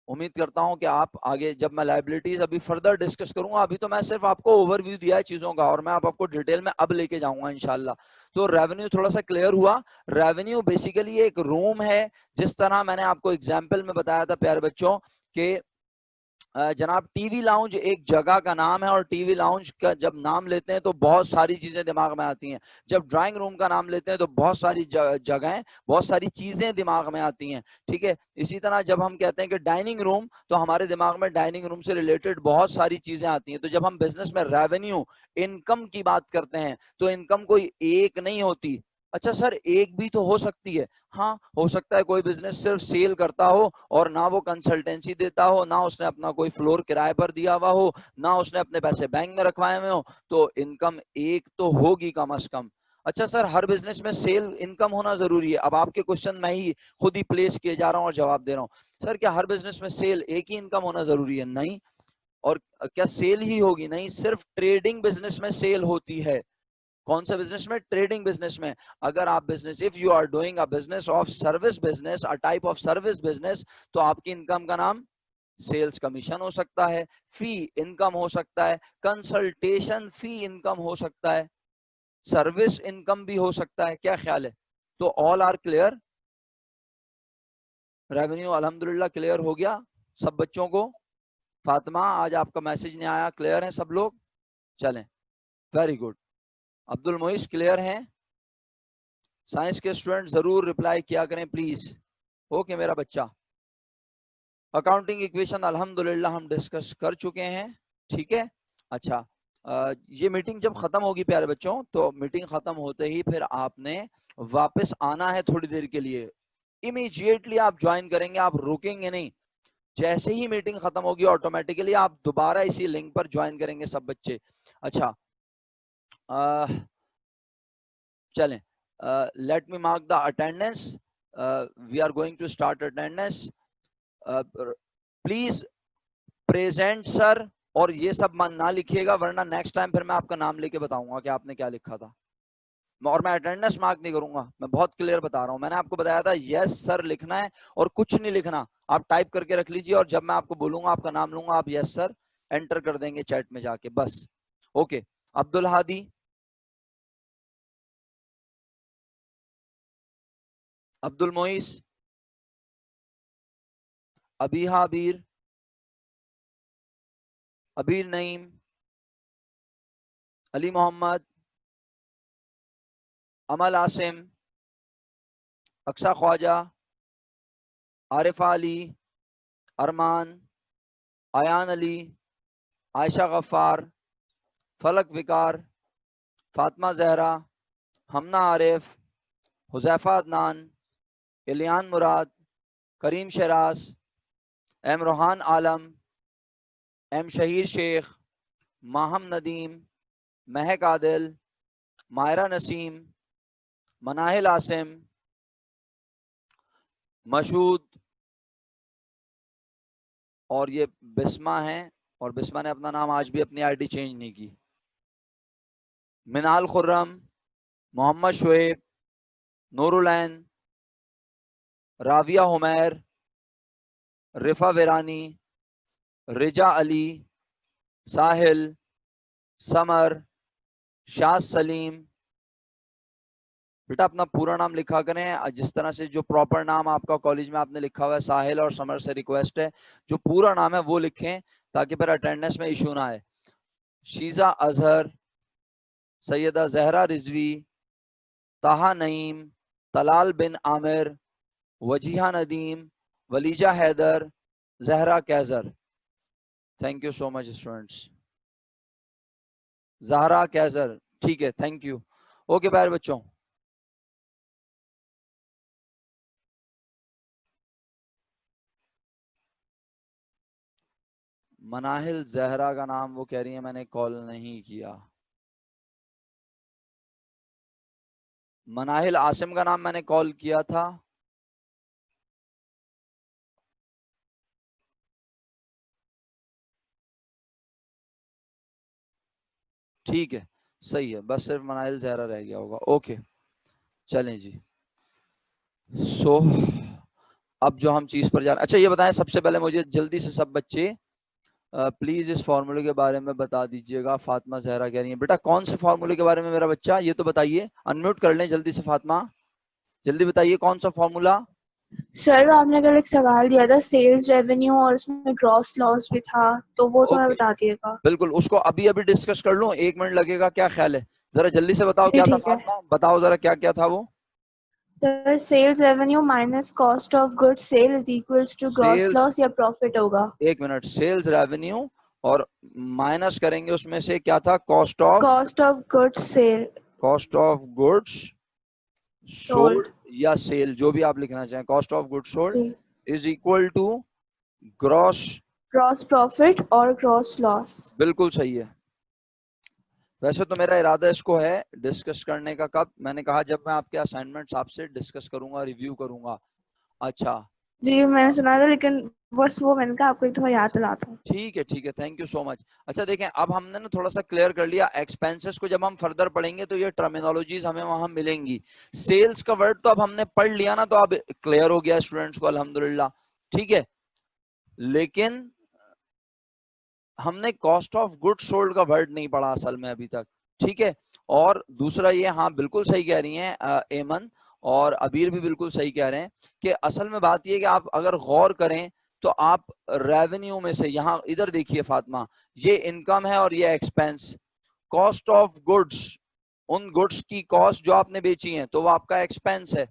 उम्मीद करता हूं कि आप आगे, जब मैं लाइबिलिटीज अभी फर्दर डिस्कस करूंगा, अभी तो मैं सिर्फ आपको ओवरव्यू दिया है चीजों का, और मैं आपको डिटेल में अब लेके जाऊंगा इंशाल्लाह। तो रेवेन्यू थोड़ा सा क्लियर हुआ। रेवेन्यू बेसिकली एक रूम है, जिस तरह मैंने आपको एग्जाम्पल में बताया था प्यारे बच्चों कि जनाब टीवी लाउंज एक जगह का नाम है, और टीवी लाउंज का जब नाम लेते हैं तो बहुत सारी चीजें दिमाग में आती हैं। जब ड्राइंग रूम का नाम लेते हैं तो बहुत सारी जगहें, बहुत सारी चीजें दिमाग में आती हैं, ठीक है। इसी तरह जब हम कहते हैं कि डाइनिंग रूम, तो हमारे दिमाग में डाइनिंग रूम से रिलेटेड बहुत सारी चीजें आती हैं। तो जब हम बिजनेस में रेवेन्यू, इनकम की बात करते हैं, तो इनकम कोई एक नहीं होती। अच्छा सर, एक भी तो हो सकती है। हाँ, हो सकता है कोई बिजनेस सिर्फ सेल करता हो और ना वो कंसल्टेंसी देता हो, ना उसने अपना कोई फ्लोर किराए पर दिया हुआ हो, ना उसने अपने पैसे बैंक में रखवाए हुए हो, तो इनकम एक तो होगी कम से कम। अच्छा सर, हर बिजनेस में सेल इनकम होना जरूरी है? अब आपके क्वेश्चन मैं ही खुद ही प्लेस किए जा रहा हूँ और जवाब दे रहा हूँ। सर, क्या हर बिजनेस में सेल एक ही इनकम होना जरूरी है? नहीं। और क्या सेल ही होगी? नहीं, सिर्फ ट्रेडिंग बिजनेस में सेल होती है। कौन सा बिजनेस में? ट्रेडिंग बिजनेस में। अगर आप business, if you are doing a business of service business, a type of service business, तो आपकी इनकम का नाम सेल्स कमीशन हो सकता है, फी इनकम हो सकता है, कंसल्टेशन फी इनकम हो सकता है, सर्विस इनकम भी हो सकता है। क्या ख्याल है? तो ऑल आर क्लियर? रेवेन्यू अल्हम्दुलिल्लाह क्लियर हो गया सब बच्चों को? फातिमा, आज आपका मैसेज नहीं आया, क्लियर है सब लोग? चलें। Very good. Abdul Mois clear हैं? साइंस के स्टूडेंट जरूर रिप्लाई किया करें प्लीज। ओके मेरा बच्चा, अकाउंटिंग इक्वेशन अल्हम्दुलिल्लाह हम डिस्कस कर चुके हैं, ठीक है। अच्छा, ये मीटिंग जब खत्म होगी प्यारे बच्चों, तो मीटिंग खत्म होते ही फिर आपने वापस आना है थोड़ी देर के लिए। इमीडिएटली आप ज्वाइन करेंगे, आप रुकेंगे नहीं। जैसे ही मीटिंग खत्म होगी ऑटोमेटिकली आप दोबारा इसी लिंक पर ज्वाइन करेंगे सब बच्चे। अच्छा, चलें, let me mark the attendance. We are going to start attendance. Please present sir, और ये सब ना लिखिएगा वरना नेक्स्ट टाइम फिर मैं आपका नाम लेके बताऊंगा कि आपने क्या लिखा था, और मैं अटेंडेंस मार्क नहीं करूंगा। मैं बहुत क्लियर बता रहा हूं, मैंने आपको बताया था यस सर लिखना है और कुछ नहीं लिखना। आप टाइप करके रख लीजिए और जब मैं आपको बोलूंगा आपका नाम लूंगा, आप यस सर एंटर कर देंगे चैट में जाके, बस। ओके, अब्दुल हादी, अब्दुल मोइस, अबीहा अबीर, अबीर नईम, अली मोहम्मद, अमल आसिम, अक्सा ख्वाजा, आरिफा अली, अरमान, आयान अली, आयशा गफ्फार, फलक विकार, फातिमा जहरा, हमना आरिफ, हुजैफा अदनान, इलियान मुराद, करीम शराज, एम रोहान आलम, एम शहीर शेख, माहम नदीम, महक आदिल, मायरा नसीम, मनाहिल आसिम, मशूद, और ये बिस्मा है, और बिस्मा ने अपना नाम आज भी अपनी आईडी चेंज नहीं की। मिनाल खुर्रम, मोहम्मद शुएब, नूरुलैन, राविया हुमैर, रिफा विरानी, रिजा अली, साहिल, समर, शाह सलीम। बेटा अपना पूरा नाम लिखा करें, जिस तरह से जो प्रॉपर नाम आपका कॉलेज में आपने लिखा हुआ है। साहिल और समर से रिक्वेस्ट है जो पूरा नाम है वो लिखें ताकि फिर अटेंडेंस में इशू ना आए। Sheeza Azhar, Syeda Zahra Rizvi, Taha Naeem, Talal bin Aamir, Wajiha Nadeem, Walija Haider, Zahra Qaiser. Thank you so much students. Zahra Qaiser, ठीक है, थैंक यू। ओके प्यारे बच्चों, मनाहिल जहरा का नाम वो कह रही है मैंने कॉल नहीं किया। मनाहिल आसिम का नाम मैंने कॉल किया था। ठीक है, सही है, बस सिर्फ मनाहिल जहरा रह गया होगा। ओके चलें जी। सो अब जो हम चीज पर जा रहे, अच्छा ये बताएं सबसे पहले मुझे जल्दी से सब बच्चे प्लीज इस फार्मूले के बारे में बता दीजिएगा। फातिमा जहरा कह रही है बेटा कौन से फार्मूले के बारे में मेरा बच्चा, ये तो बताइए। अनम्यूट कर लें जल्दी से फातिमा, जल्दी बताइए कौन सा फार्मूला। सर आपने कल एक सवाल दिया था सेल्स रेवेन्यू और उसमें ग्रॉस लॉस भी था, तो वो थोड़ा ओके बता दिएगा। बिल्कुल, उसको अभी अभी डिस्कस कर लूं, 1 मिनट लगेगा, क्या ख्याल है? जरा जल्दी से बताओ जी क्या था ठीक है फातिमा, बताओ जरा क्या क्या था वो। Sir. Sales revenue minus cost of goods sale is equals to gross sales, loss या प्रॉफिट होगा। 1 मिनट, सेल्स रेवेन्यू और माइनस करेंगे उसमें से क्या था, cost of goods sale of goods sold. Sold या सेल, जो भी आप लिखना चाहें, cost of goods sold is equal to gross profit और ग्रॉस लॉस। बिल्कुल सही है। वैसे तो मेरा इरादा इसको है डिस्कस करने का, कब मैंने कहा जब मैं आपके असाइनमेंट्स आपसे डिस्कस करूंगा, रिव्यू करूंगा। अच्छा जी मैंने सुना था, लेकिन बस वो मैंने कहा आपको एक दफा याद दिलाता हूँ। ठीक है, थैंक यू सो मच। अच्छा देखें, अब हमने ना थोड़ा सा क्लियर कर लिया एक्सपेंसेस को, जब हम फर्दर पढ़ेंगे तो ये टर्मिनोलॉजीज हमें वहां मिलेंगी। सेल्स का वर्ड तो अब हमने पढ़ लिया ना, तो अब क्लियर हो गया स्टूडेंट्स को अल्हम्दुलिल्लाह, ठीक है। लेकिन हमने कॉस्ट ऑफ गुड सोल्ड का वर्ड नहीं पढ़ा असल में अभी तक, ठीक है। और दूसरा ये, हाँ बिल्कुल सही कह रही हैं एमन और अबीर भी बिल्कुल सही कह रहे हैं कि असल में बात ये है कि आप अगर गौर करें तो आप रेवेन्यू में से, यहाँ इधर देखिए फातिमा, ये इनकम है और ये एक्सपेंस, कॉस्ट ऑफ गुड्स, उन गुड्स की कॉस्ट जो आपने बेची है तो वो आपका एक्सपेंस है,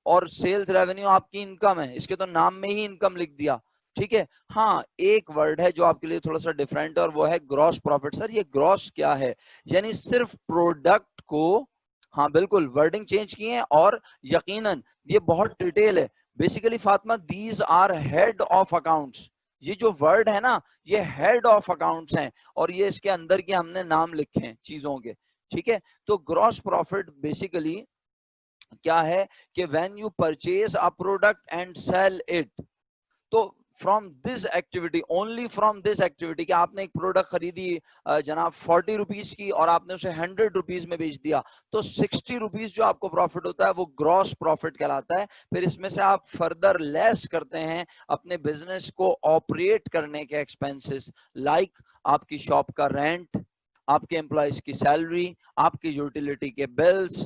और सेल्स रेवेन्यू आपकी इनकम है, इसके तो नाम में ही इनकम लिख दिया, ठीक है। हाँ, एक वर्ड है जो आपके लिए थोड़ा सा डिफरेंट है और वो है ग्रॉस प्रॉफिट। सर ये ग्रॉस क्या है? यानी सिर्फ प्रोडक्ट को, हाँ बिल्कुल वर्डिंग चेंज किए हैं, और यकीनन ये बहुत डिटेल है। Basically Fatima, these are head of accounts, ये जो वर्ड है ना ये हेड ऑफ अकाउंट्स हैं, और ये इसके अंदर के हमने नाम लिखे हैं चीजों के, ठीक है। तो ग्रॉस प्रॉफिट बेसिकली क्या है कि when you purchase a product and sell it, तो from this activity, only from this activity, कि आपने एक प्रोडक्ट खरीदी जनाब 40 रुपीज की और आपने उसे 100 रुपीज में बेच दिया, तो 60 रुपीज जो आपको प्रॉफिट होता है वो ग्रॉस प्रॉफिट कहलाता है। फिर इसमें से आप फर्दर लेस करते हैं अपने बिजनेस को ऑपरेट करने के एक्सपेंसेस, लाइक आपकी शॉप का रेंट, आपके एम्प्लॉयज की सैलरी, आपकी यूटिलिटी के बिल्स,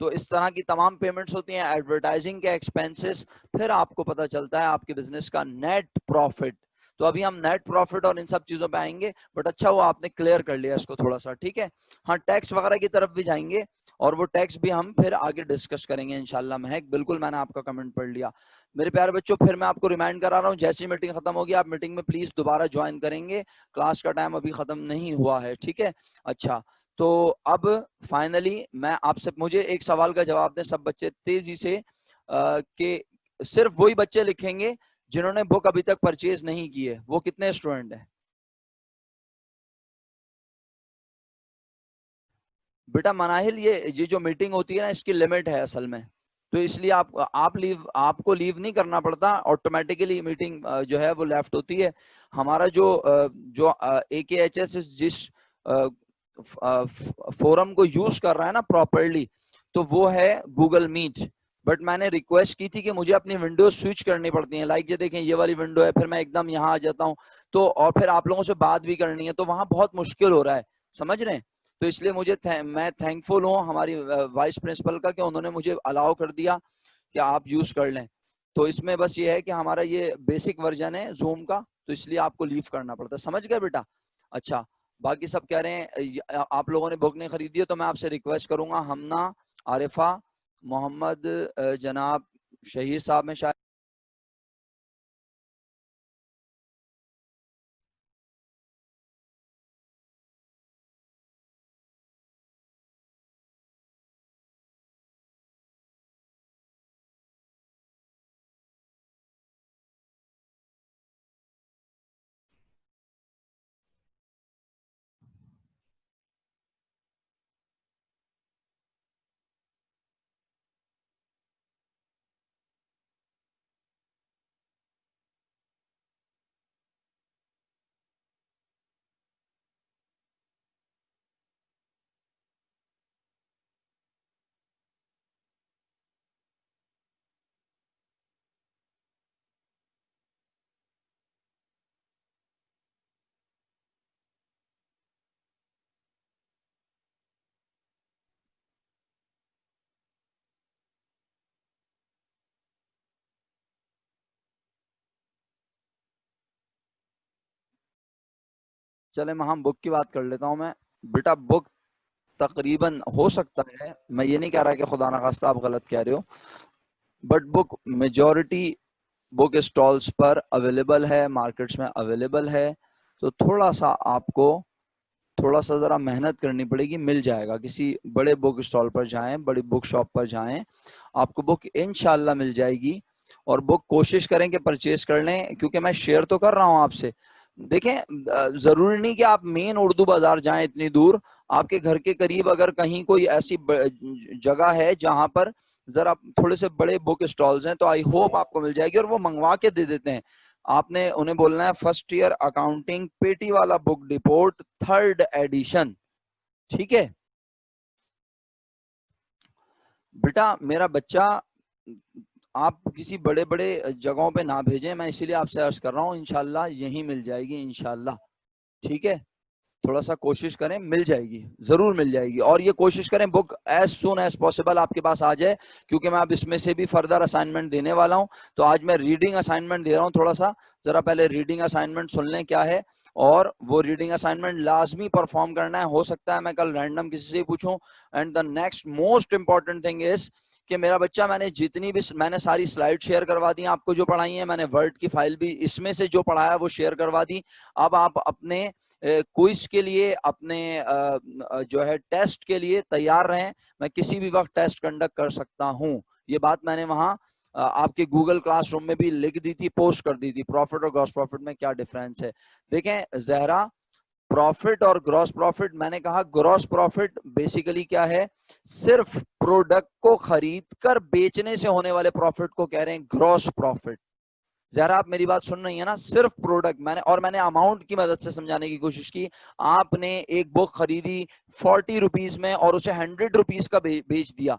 तो इस तरह की तमाम पेमेंट्स होती हैं, एडवर्टाइजिंग के एक्सपेंसेस, फिर आपको पता चलता है आपके बिजनेस का नेट प्रॉफिट। तो अभी हम नेट प्रॉफिट और इन सब चीजों पे आएंगे, बट अच्छा हुआ आपने क्लियर कर लिया इसको थोड़ा सा, ठीक है। हाँ, टैक्स वगैरह की तरफ भी जाएंगे, और वो टैक्स भी हम फिर आगे डिस्कस करेंगे इंशाल्लाह। महक, बिल्कुल मैंने आपका कमेंट पढ़ लिया। मेरे प्यारे बच्चों, फिर मैं आपको रिमाइंड करा रहा हूँ, जैसी मीटिंग खत्म होगी आप मीटिंग में प्लीज दोबारा ज्वाइन करेंगे, क्लास का टाइम अभी खत्म नहीं हुआ है, ठीक है। अच्छा, तो अब फाइनली मैं आपसे, मुझे एक सवाल का जवाब दें सब बच्चे तेजी से, कि सिर्फ वही बच्चे लिखेंगे जिन्होंने बुक अभी तक परचेज नहीं की है, वो कितने स्टूडेंट हैं? बेटा मनाहिल, ये जो मीटिंग होती है ना इसकी लिमिट है असल में, तो इसलिए आपको लीव नहीं करना पड़ता, ऑटोमेटिकली मीटिंग जो है वो लेफ्ट होती है। हमारा जो AKHS जिस फोरम को यूज कर रहा है ना प्रॉपरली, तो वो है गूगल मीट, बट मैंने रिक्वेस्ट की थी कि मुझे अपनी विंडो स्विच करनी पड़ती है, लाइक ये देखें ये वाली विंडो है, फिर मैं एकदम यहाँ आ जाता हूँ, तो और फिर आप लोगों से बात भी करनी है, तो वहां बहुत मुश्किल हो रहा है, समझ रहे हैं। तो इसलिए मैं थैंकफुल हूँ हमारी वाइस प्रिंसिपल का कि उन्होंने मुझे अलाउ कर दिया कि आप यूज कर लें। तो इसमें बस ये है कि हमारा ये बेसिक वर्जन है जूम का, तो इसलिए आपको लीव करना पड़ता है, समझ गए बेटा? अच्छा, बाकी सब कह रहे हैं आप लोगों ने बुक नहीं खरीदी है, तो मैं आपसे रिक्वेस्ट करूंगा, हमना, आरिफा, मोहम्मद, जनाब शहीर साहब में शायद, चले हम बुक की बात कर लेता हूं मैं। बेटा बुक तकरीबन हो सकता है, मैं ये नहीं कह रहा कि खुदा ना खास्ता आप गलत कह रहे हो, but book majority book stalls पर अवेलेबल है, मार्केट्स में अवेलेबल है, तो थोड़ा सा आपको थोड़ा सा जरा मेहनत करनी पड़ेगी, मिल जाएगा। किसी बड़े बुक स्टॉल पर जाएं, बड़ी बुक शॉप पर जाएं, आपको बुक इंशाल्लाह मिल जाएगी। और बुक कोशिश करें कि परचेज कर लें, क्योंकि मैं शेयर तो कर रहा हूं आपसे। देखें, जरूरी नहीं कि आप मेन उर्दू बाजार जाएं इतनी दूर, आपके घर के करीब अगर कहीं कोई ऐसी जगह है जहां पर जरा थोड़े से बड़े बुक स्टॉल्स हैं, तो आई होप आपको मिल जाएगी, और वो मंगवा के दे देते हैं। आपने उन्हें बोलना है फर्स्ट ईयर अकाउंटिंग पेटी वाला बुक डिपोर्ट 3rd एडिशन, ठीक है बेटा। मेरा बच्चा आप किसी बड़े बड़े जगहों पे ना भेजें, मैं इसीलिए आपसे अर्ज कर रहा हूँ, इंशाल्लाह यहीं मिल जाएगी इंशाल्लाह, ठीक है। थोड़ा सा कोशिश करें, मिल जाएगी, जरूर मिल जाएगी, और ये कोशिश करें book as soon as possible आपके पास आ जाए, क्योंकि मैं अब इसमें से भी फर्दर असाइनमेंट देने वाला हूं। तो आज मैं रीडिंग असाइनमेंट दे रहा हूं, थोड़ा सा जरा पहले रीडिंग असाइनमेंट सुन लें क्या है। और वो रीडिंग असाइनमेंट लाजमी परफॉर्म करना है। हो सकता है मैं कल रैंडम किसी से पूछूं। And the next most important thing is कि मेरा बच्चा, मैंने सारी स्लाइड शेयर करवा दी आपको जो पढ़ाई है, मैंने वर्ड की फाइल भी इसमें से जो पढ़ाया वो शेयर करवा दी। अब आप अपने क्विज के लिए, अपने जो है टेस्ट के लिए तैयार रहें। मैं किसी भी वक्त टेस्ट कंडक्ट कर सकता हूं। ये बात मैंने वहां आपके गूगल क्लासरूम में भी लिख दी थी, पोस्ट कर दी थी। प्रॉफिट और ग्रॉस प्रॉफिट में क्या डिफरेंस है? देखें जहरा, प्रॉफिट और ग्रॉस प्रॉफिट, मैंने कहा ग्रॉस प्रॉफिट बेसिकली क्या है? सिर्फ प्रोडक्ट को खरीद कर बेचने से होने वाले प्रॉफिट को कह रहे हैं ग्रॉस प्रॉफिट। जरा आप मेरी बात सुन रही है ना? सिर्फ प्रोडक्ट, मैंने अमाउंट की मदद से समझाने की कोशिश की। आपने एक बुक खरीदी 40 रुपीज में और उसे 100 रुपीज का बेच दिया,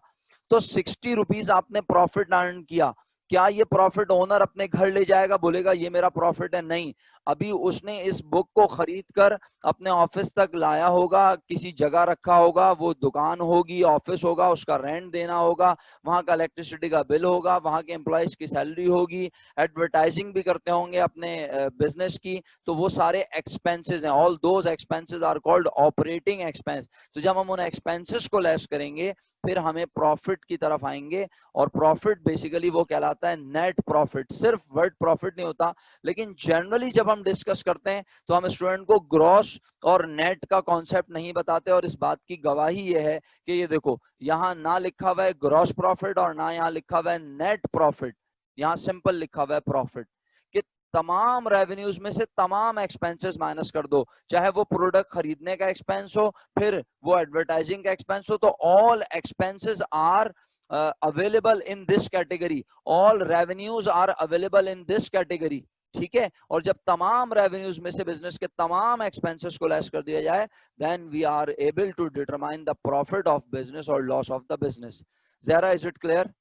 तो 60 रुपीज आपने प्रॉफिट अर्न किया। क्या ये प्रॉफिट ओनर अपने घर ले जाएगा, बोलेगा ये मेरा प्रॉफिट है? नहीं, अभी उसने इस बुक को खरीद कर अपने ऑफिस तक लाया होगा, किसी जगह रखा होगा, वो दुकान होगी, ऑफिस होगा, उसका रेंट देना होगा, वहां का इलेक्ट्रिसिटी का बिल होगा, वहां के एम्प्लॉयज की सैलरी होगी, एडवर्टाइजिंग भी करते होंगे अपने बिजनेस की, तो वो सारे एक्सपेंसेस हैं। All those expenses are called operating expense. तो जब हम उन एक्सपेंसेस को लेस करेंगे फिर हमें प्रॉफिट की तरफ आएंगे, और प्रॉफिट बेसिकली वो कहलाता है नेट प्रॉफिट। सिर्फ वर्ड प्रॉफिट नहीं होता, लेकिन जनरली जब हम डिस्कस करते हैं तो हम स्टूडेंट को ग्रॉस और नेट का कॉन्सेप्ट नहीं बताते। और इस बात की गवाही ये है कि ये देखो, यहाँ ना लिखा हुआ है ग्रॉस प्रॉफिट और ना यहाँ लिखा हुआ है नेट प्रॉफिट, यहाँ सिंपल लिखा हुआ है प्रॉफिट। कि तमाम रेवेन्यूज में से तमाम एक्सपेंसेस माइनस कर दो, चाहे वो प्रोडक्ट खरीदने का एक्सपेंस हो, फिर वो एडवर्टाइजिंग का एक्सपेंस हो, तो all expenses are available in this category, all revenues are available in this category. ठीक है, और जब तमाम रेवेन्यूज में से बिजनेस के तमाम एक्सपेंसेस को लेस कर दिया जाए, then we are able to determine the profit of business और loss of the business. Zara is it clear?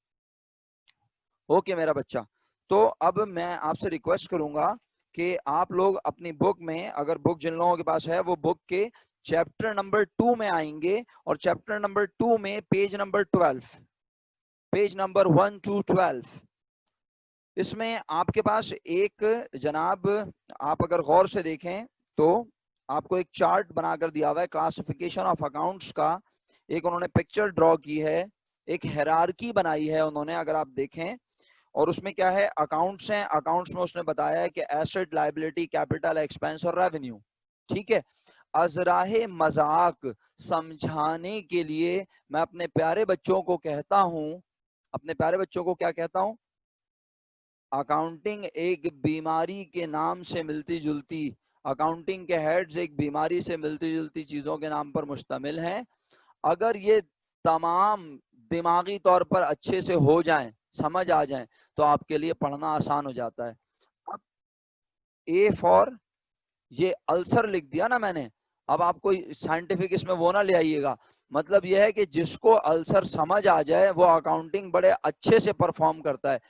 Okay मेरा बच्चा, तो अब मैं आपसे रिक्वेस्ट करूंगा कि आप लोग अपनी बुक में, अगर बुक जिन लोगों के पास है, वो बुक के चैप्टर नंबर 2 में आएंगे, और चैप्टर नंबर 2 में page number 12, page number 1 to 12, इसमें आपके पास एक, जनाब आप अगर गौर से देखें तो आपको एक चार्ट बनाकर दिया हुआ है क्लासिफिकेशन ऑफ अकाउंट्स का। एक उन्होंने पिक्चर ड्रॉ की है, एक हायरार्की बनाई है उन्होंने, अगर आप देखें। और उसमें क्या है? अकाउंट्स हैं, अकाउंट्स में उसने बताया है कि एसेट, लायबिलिटी, कैपिटल, एक्सपेंस और रेवेन्यू। ठीक है, अजराहे मजाक समझाने के लिए मैं अपने प्यारे बच्चों को कहता हूं, अपने प्यारे बच्चों को क्या कहता हूं? अकाउंटिंग एक बीमारी के नाम से मिलती जुलती, अकाउंटिंग के हेड्स एक बीमारी से मिलती जुलती चीजों के नाम पर मुश्तमिल हैं। अगर ये तमाम दिमागी तौर पर अच्छे से हो जाएं, समझ आ जाएं, तो आपके लिए पढ़ना आसान हो जाता है। अब ए फॉर, ये अल्सर लिख दिया ना मैंने, अब आप कोई साइंटिफिक इसमें वो ना ले आइएगा। मतलब यह है कि जिसको अल्सर समझ आ जाए वो अकाउंटिंग बड़े अच्छे से परफॉर्म करता है।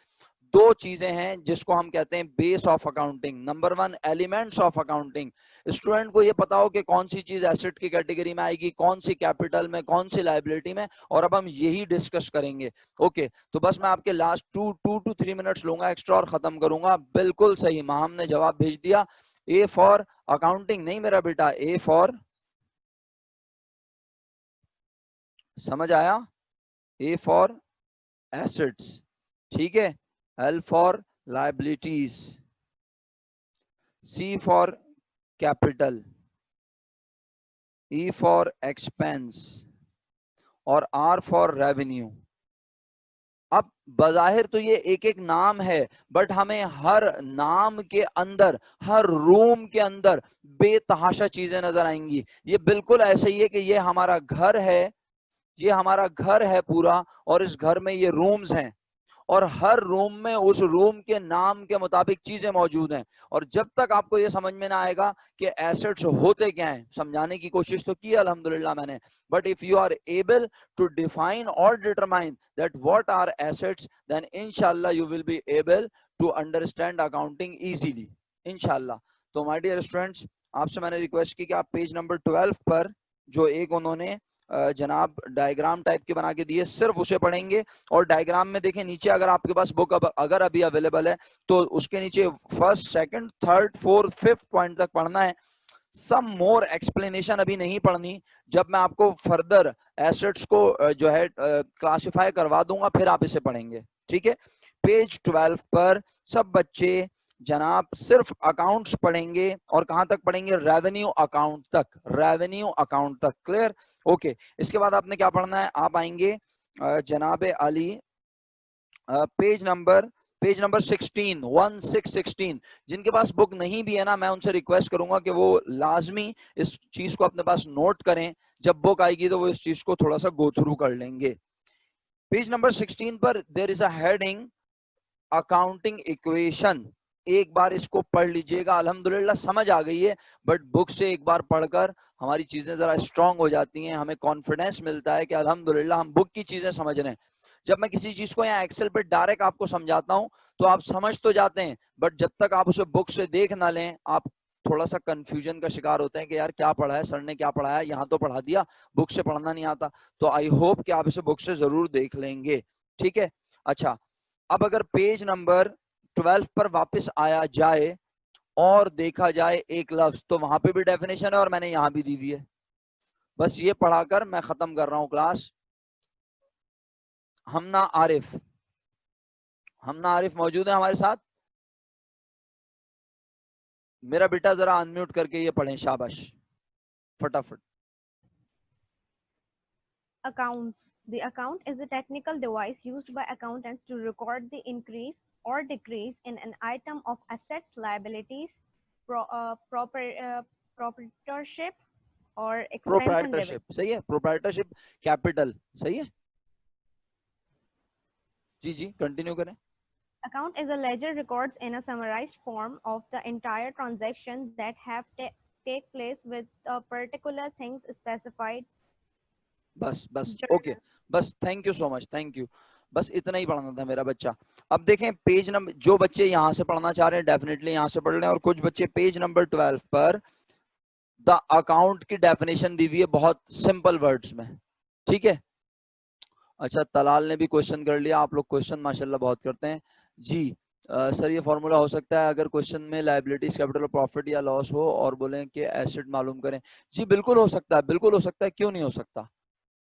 दो चीजें हैं जिसको हम कहते हैं base of accounting. Number 1, elements of accounting. Student को ये पता हो कि कौन सी चीज एसेट की कैटेगरी में आएगी, कौन सी कैपिटल में, कौन सी लायबिलिटी में, और अब हम यही डिस्कस करेंगे। ओके, तो बस मैं आपके लास्ट 2 to 3 मिनट्स लूंगा एक्स्ट्रा और खत्म करूंगा। बिल्कुल सही, माहम ने जवाब भेज दिया। ए फॉर अकाउंटिंग नहीं मेरा बेटा, ए फॉर, समझ आया? ए फॉर एसेट्स, ठीक है। L for liabilities, C for capital, E for expense और R for revenue। अब बजाहिर तो ये एक एक नाम है, बट हमें हर नाम के अंदर, हर रूम के अंदर बेतहाशा चीजें नजर आएंगी। ये बिल्कुल ऐसे ही है कि ये हमारा घर है, ये हमारा घर है पूरा, और इस घर में ये रूम्स हैं, और हर रूम में उस रूम के नाम के मुताबिक चीजें मौजूद हैं। और जब तक आपको ये समझ में ना आएगा कि एसेट्स होते क्या हैं, समझाने की कोशिश तो की अल्हम्दुलिल्लाह मैंने, but if you are able to define और determine that what are assets, then इंशाल्लाह you will be able to understand accounting easily, इंशाल्लाह। तो माय डियर स्टूडेंट्स, आपसे मैंने रिक्वेस्ट की कि आप पेज नंबर 12 पर जो एक उन्होंने जनाब डायग्राम टाइप के बना के दिए, सिर्फ उसे पढ़ेंगे। और डायग्राम में देखें नीचे, अगर आपके पास बुक अगर अभी अवेलेबल है तो उसके नीचे 1st, 2nd, 3rd, 4th, 5th point तक पढ़ना है। सम मोर एक्सप्लेनेशन अभी नहीं पढ़नी, जब मैं आपको फर्दर एसेट्स को जो है क्लासिफाई करवा दूंगा फिर आप इसे पढ़ेंगे, ठीक है। पेज 12 पर सब बच्चे जनाब सिर्फ अकाउंट्स पढ़ेंगे, और कहां तक पढ़ेंगे? रेवेन्यू अकाउंट तक, रेवेन्यू अकाउंट तक, क्लियर? ओके, इसके बाद आपने क्या पढ़ना है? आप आएंगे जनाब अली पेज नंबर 16 जिनके पास बुक नहीं भी है ना, मैं उनसे रिक्वेस्ट करूंगा कि वो लाजमी इस चीज को अपने पास नोट करें, जब बुक आएगी तो वो इस चीज को थोड़ा सा गो थ्रू कर लेंगे। पेज नंबर 16 पर there is a heading accounting equation, एक बार इसको पढ़ लीजिएगा। अल्हम्दुलिल्लाह समझ आ गई है, बट बुक से एक बार पढ़कर हमारी चीजें जरा स्ट्रांग हो जाती हैं, हमें कॉन्फिडेंस मिलता है कि अल्हम्दुलिल्लाह हम बुक की चीजें समझ रहे हैं। जब मैं किसी चीज को यहाँ एक्सेल पे डायरेक्ट आपको समझाता हूँ तो आप समझ तो जाते हैं, बट जब तक आप उसे बुक से देख ना लें आप थोड़ा सा कंफ्यूजन का शिकार होते हैं कि यार क्या पढ़ा है सर ने, क्या पढ़ाया, यहाँ तो पढ़ा दिया, बुक से पढ़ना नहीं आता। तो आई होप कि आप इसे बुक से जरूर देख लेंगे, ठीक है। अच्छा, अब अगर पेज नंबर 12 पर वापस आया जाए और देखा जाए एक लफ्ज, तो वहां पे भी डेफिनेशन है और मैंने यहां भी दी हुई है। बस ये पढ़ाकर मैं खत्म कर रहा हूं क्लास। हमना आरिफ मौजूद है हमारे साथ? मेरा बेटा जरा अनम्यूट करके ये पढ़ें, शाबाश, फटाफट। Accounts. The account is a technical device used by accountants to record the increase or decrease in an item of assets, liabilities, proprietorship or expense and revenue. Proprietorship सही है, प्रोप्राइटरशिप कैपिटल सही है। जी जी कंटिन्यू करें। Account is a ledger records in a summarized form of the entire transaction that have take place with a particular things specified. बस Journal. ओके, बस thank you so much, thank you. बस इतना ही पढ़ना था मेरा बच्चा। अब देखें पेज नंबर, जो बच्चे यहाँ से पढ़ना चाह रहे हैं डेफिनेटली यहाँ से पढ़ लें, और कुछ बच्चे पेज नंबर 12 पर द अकाउंट की डेफिनेशन दी हुई है बहुत सिंपल वर्ड्स में, ठीक है। अच्छा, तलाल ने भी क्वेश्चन कर लिया, आप लोग क्वेश्चन माशाल्लाह बहुत करते हैं जी। सर ये फॉर्मूला हो सकता है अगर क्वेश्चन में लायबिलिटीज कैपिटल प्रॉफिट या लॉस हो और बोलें कि एसेट मालूम करें? जी बिल्कुल हो सकता है, बिल्कुल हो सकता है, क्यों नहीं हो सकता,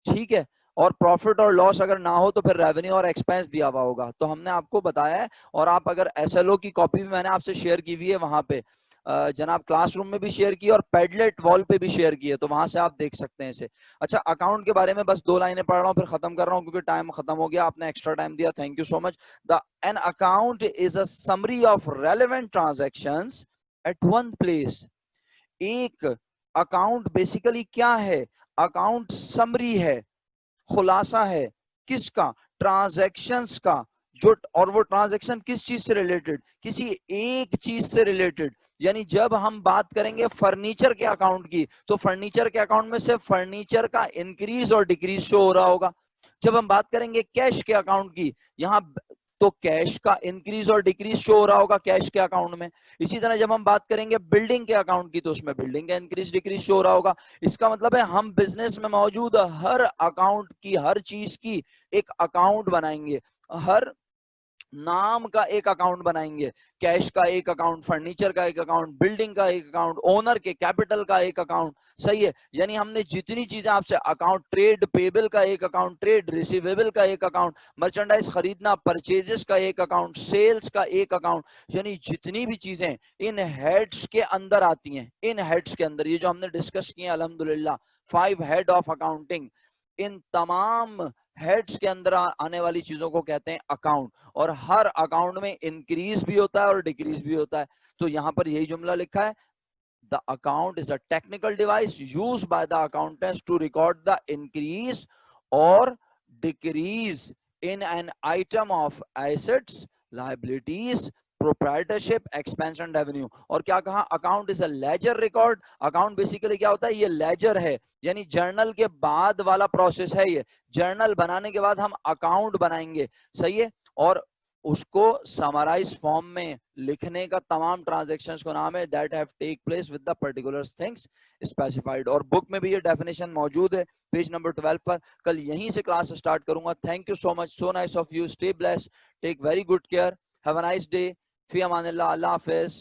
ठीक है। और प्रॉफिट और लॉस अगर ना हो तो फिर रेवेन्यू और एक्सपेंस दिया हुआ होगा, तो हमने आपको बताया है। और आप अगर एसएलओ की कॉपी भी मैंने आपसे शेयर की हुई है वहां पे, जनाब क्लासरूम में भी शेयर की और पेडलेट वॉल पे भी शेयर की है, तो वहां से आप देख सकते हैं इसे। अच्छा, अकाउंट के बारे में बस 2 लाइनें पढ़ रहा हूँ फिर खत्म कर रहा हूँ क्योंकि टाइम खत्म हो गया, आपने एक्स्ट्रा टाइम दिया, thank you so much. An account is a summary of relevant transactions at one place. एक अकाउंट बेसिकली क्या है? अकाउंट समरी है, खुलासा है, किसका? ट्रांजैक्शंस का। जो, और वो ट्रांजैक्शन किस चीज से रिलेटेड? किसी एक चीज से रिलेटेड। यानी जब हम बात करेंगे फर्नीचर के अकाउंट की, तो फर्नीचर के अकाउंट में से फर्नीचर का इंक्रीज और डिक्रीज शो हो रहा होगा। जब हम बात करेंगे कैश के अकाउंट की, यहाँ तो कैश का इंक्रीज और डिक्रीज शो हो रहा होगा कैश के अकाउंट में। इसी तरह जब हम बात करेंगे बिल्डिंग के अकाउंट की, तो उसमें बिल्डिंग का इंक्रीज डिक्रीज शो हो रहा होगा। इसका मतलब है हम बिजनेस में मौजूद हर अकाउंट की, हर चीज की एक अकाउंट बनाएंगे, हर नाम का एक अकाउंट बनाएंगे। कैश का एक अकाउंट, फर्नीचर का एक अकाउंट, बिल्डिंग का एक अकाउंट, ओनर के कैपिटल का एक अकाउंट, सही है। यानी हमने जितनी चीजें आपसे अकाउंट, ट्रेड पेबल का एक अकाउंट, ट्रेड रिसीवेबल का एक अकाउंट, मर्चेंडाइज खरीदना, परचेजेस का एक अकाउंट, सेल्स का एक अकाउंट, यानी जितनी भी चीजें इन हेड्स के अंदर आती हैं, इन हेड्स के अंदर ये जो हमने डिस्कस किए अल्हम्दुलिल्लाह 5 हेड ऑफ अकाउंटिंग, इन तमाम हेड्स के अंदर आने वाली चीजों को कहते हैं अकाउंट। और हर अकाउंट में इंक्रीज भी होता है और डिक्रीज भी होता है। तो यहां पर यही जुमला लिखा है, the account is a technical device used by the accountants to record the increase और decrease in an item of assets, liabilities, proprietorship, expense and revenue. और क्या कहा? Account is a ledger record. Account basically क्या होता है? ये लेजर है, यानी जर्नल के बाद वाला प्रोसेस है ये। जर्नल बनाने के बाद हम अकाउंट बनाएंगे, सही है। और उसको समराइज फॉर्म में लिखने का तमाम ट्रांजैक्शंस को नाम है that have take place with the particular things specified. और बुक में भी ये डेफिनेशन मौजूद है पेज नंबर 12 पर। कल यहीं से क्लास स्टार्ट करूंगा। Thank you so much, so nice of you, stay blessed, take very good care, have a nice day, फी अमानिल्लाह, अल्लाह हाफिज।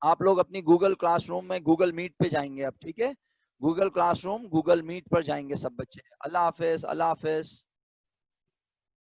आप लोग अपनी गूगल क्लासरूम में गूगल मीट पे जाएंगे अब, ठीक है? गूगल क्लासरूम, गूगल मीट पर जाएंगे सब बच्चे। अल्लाह हाफिज, अल्लाह हाफिज।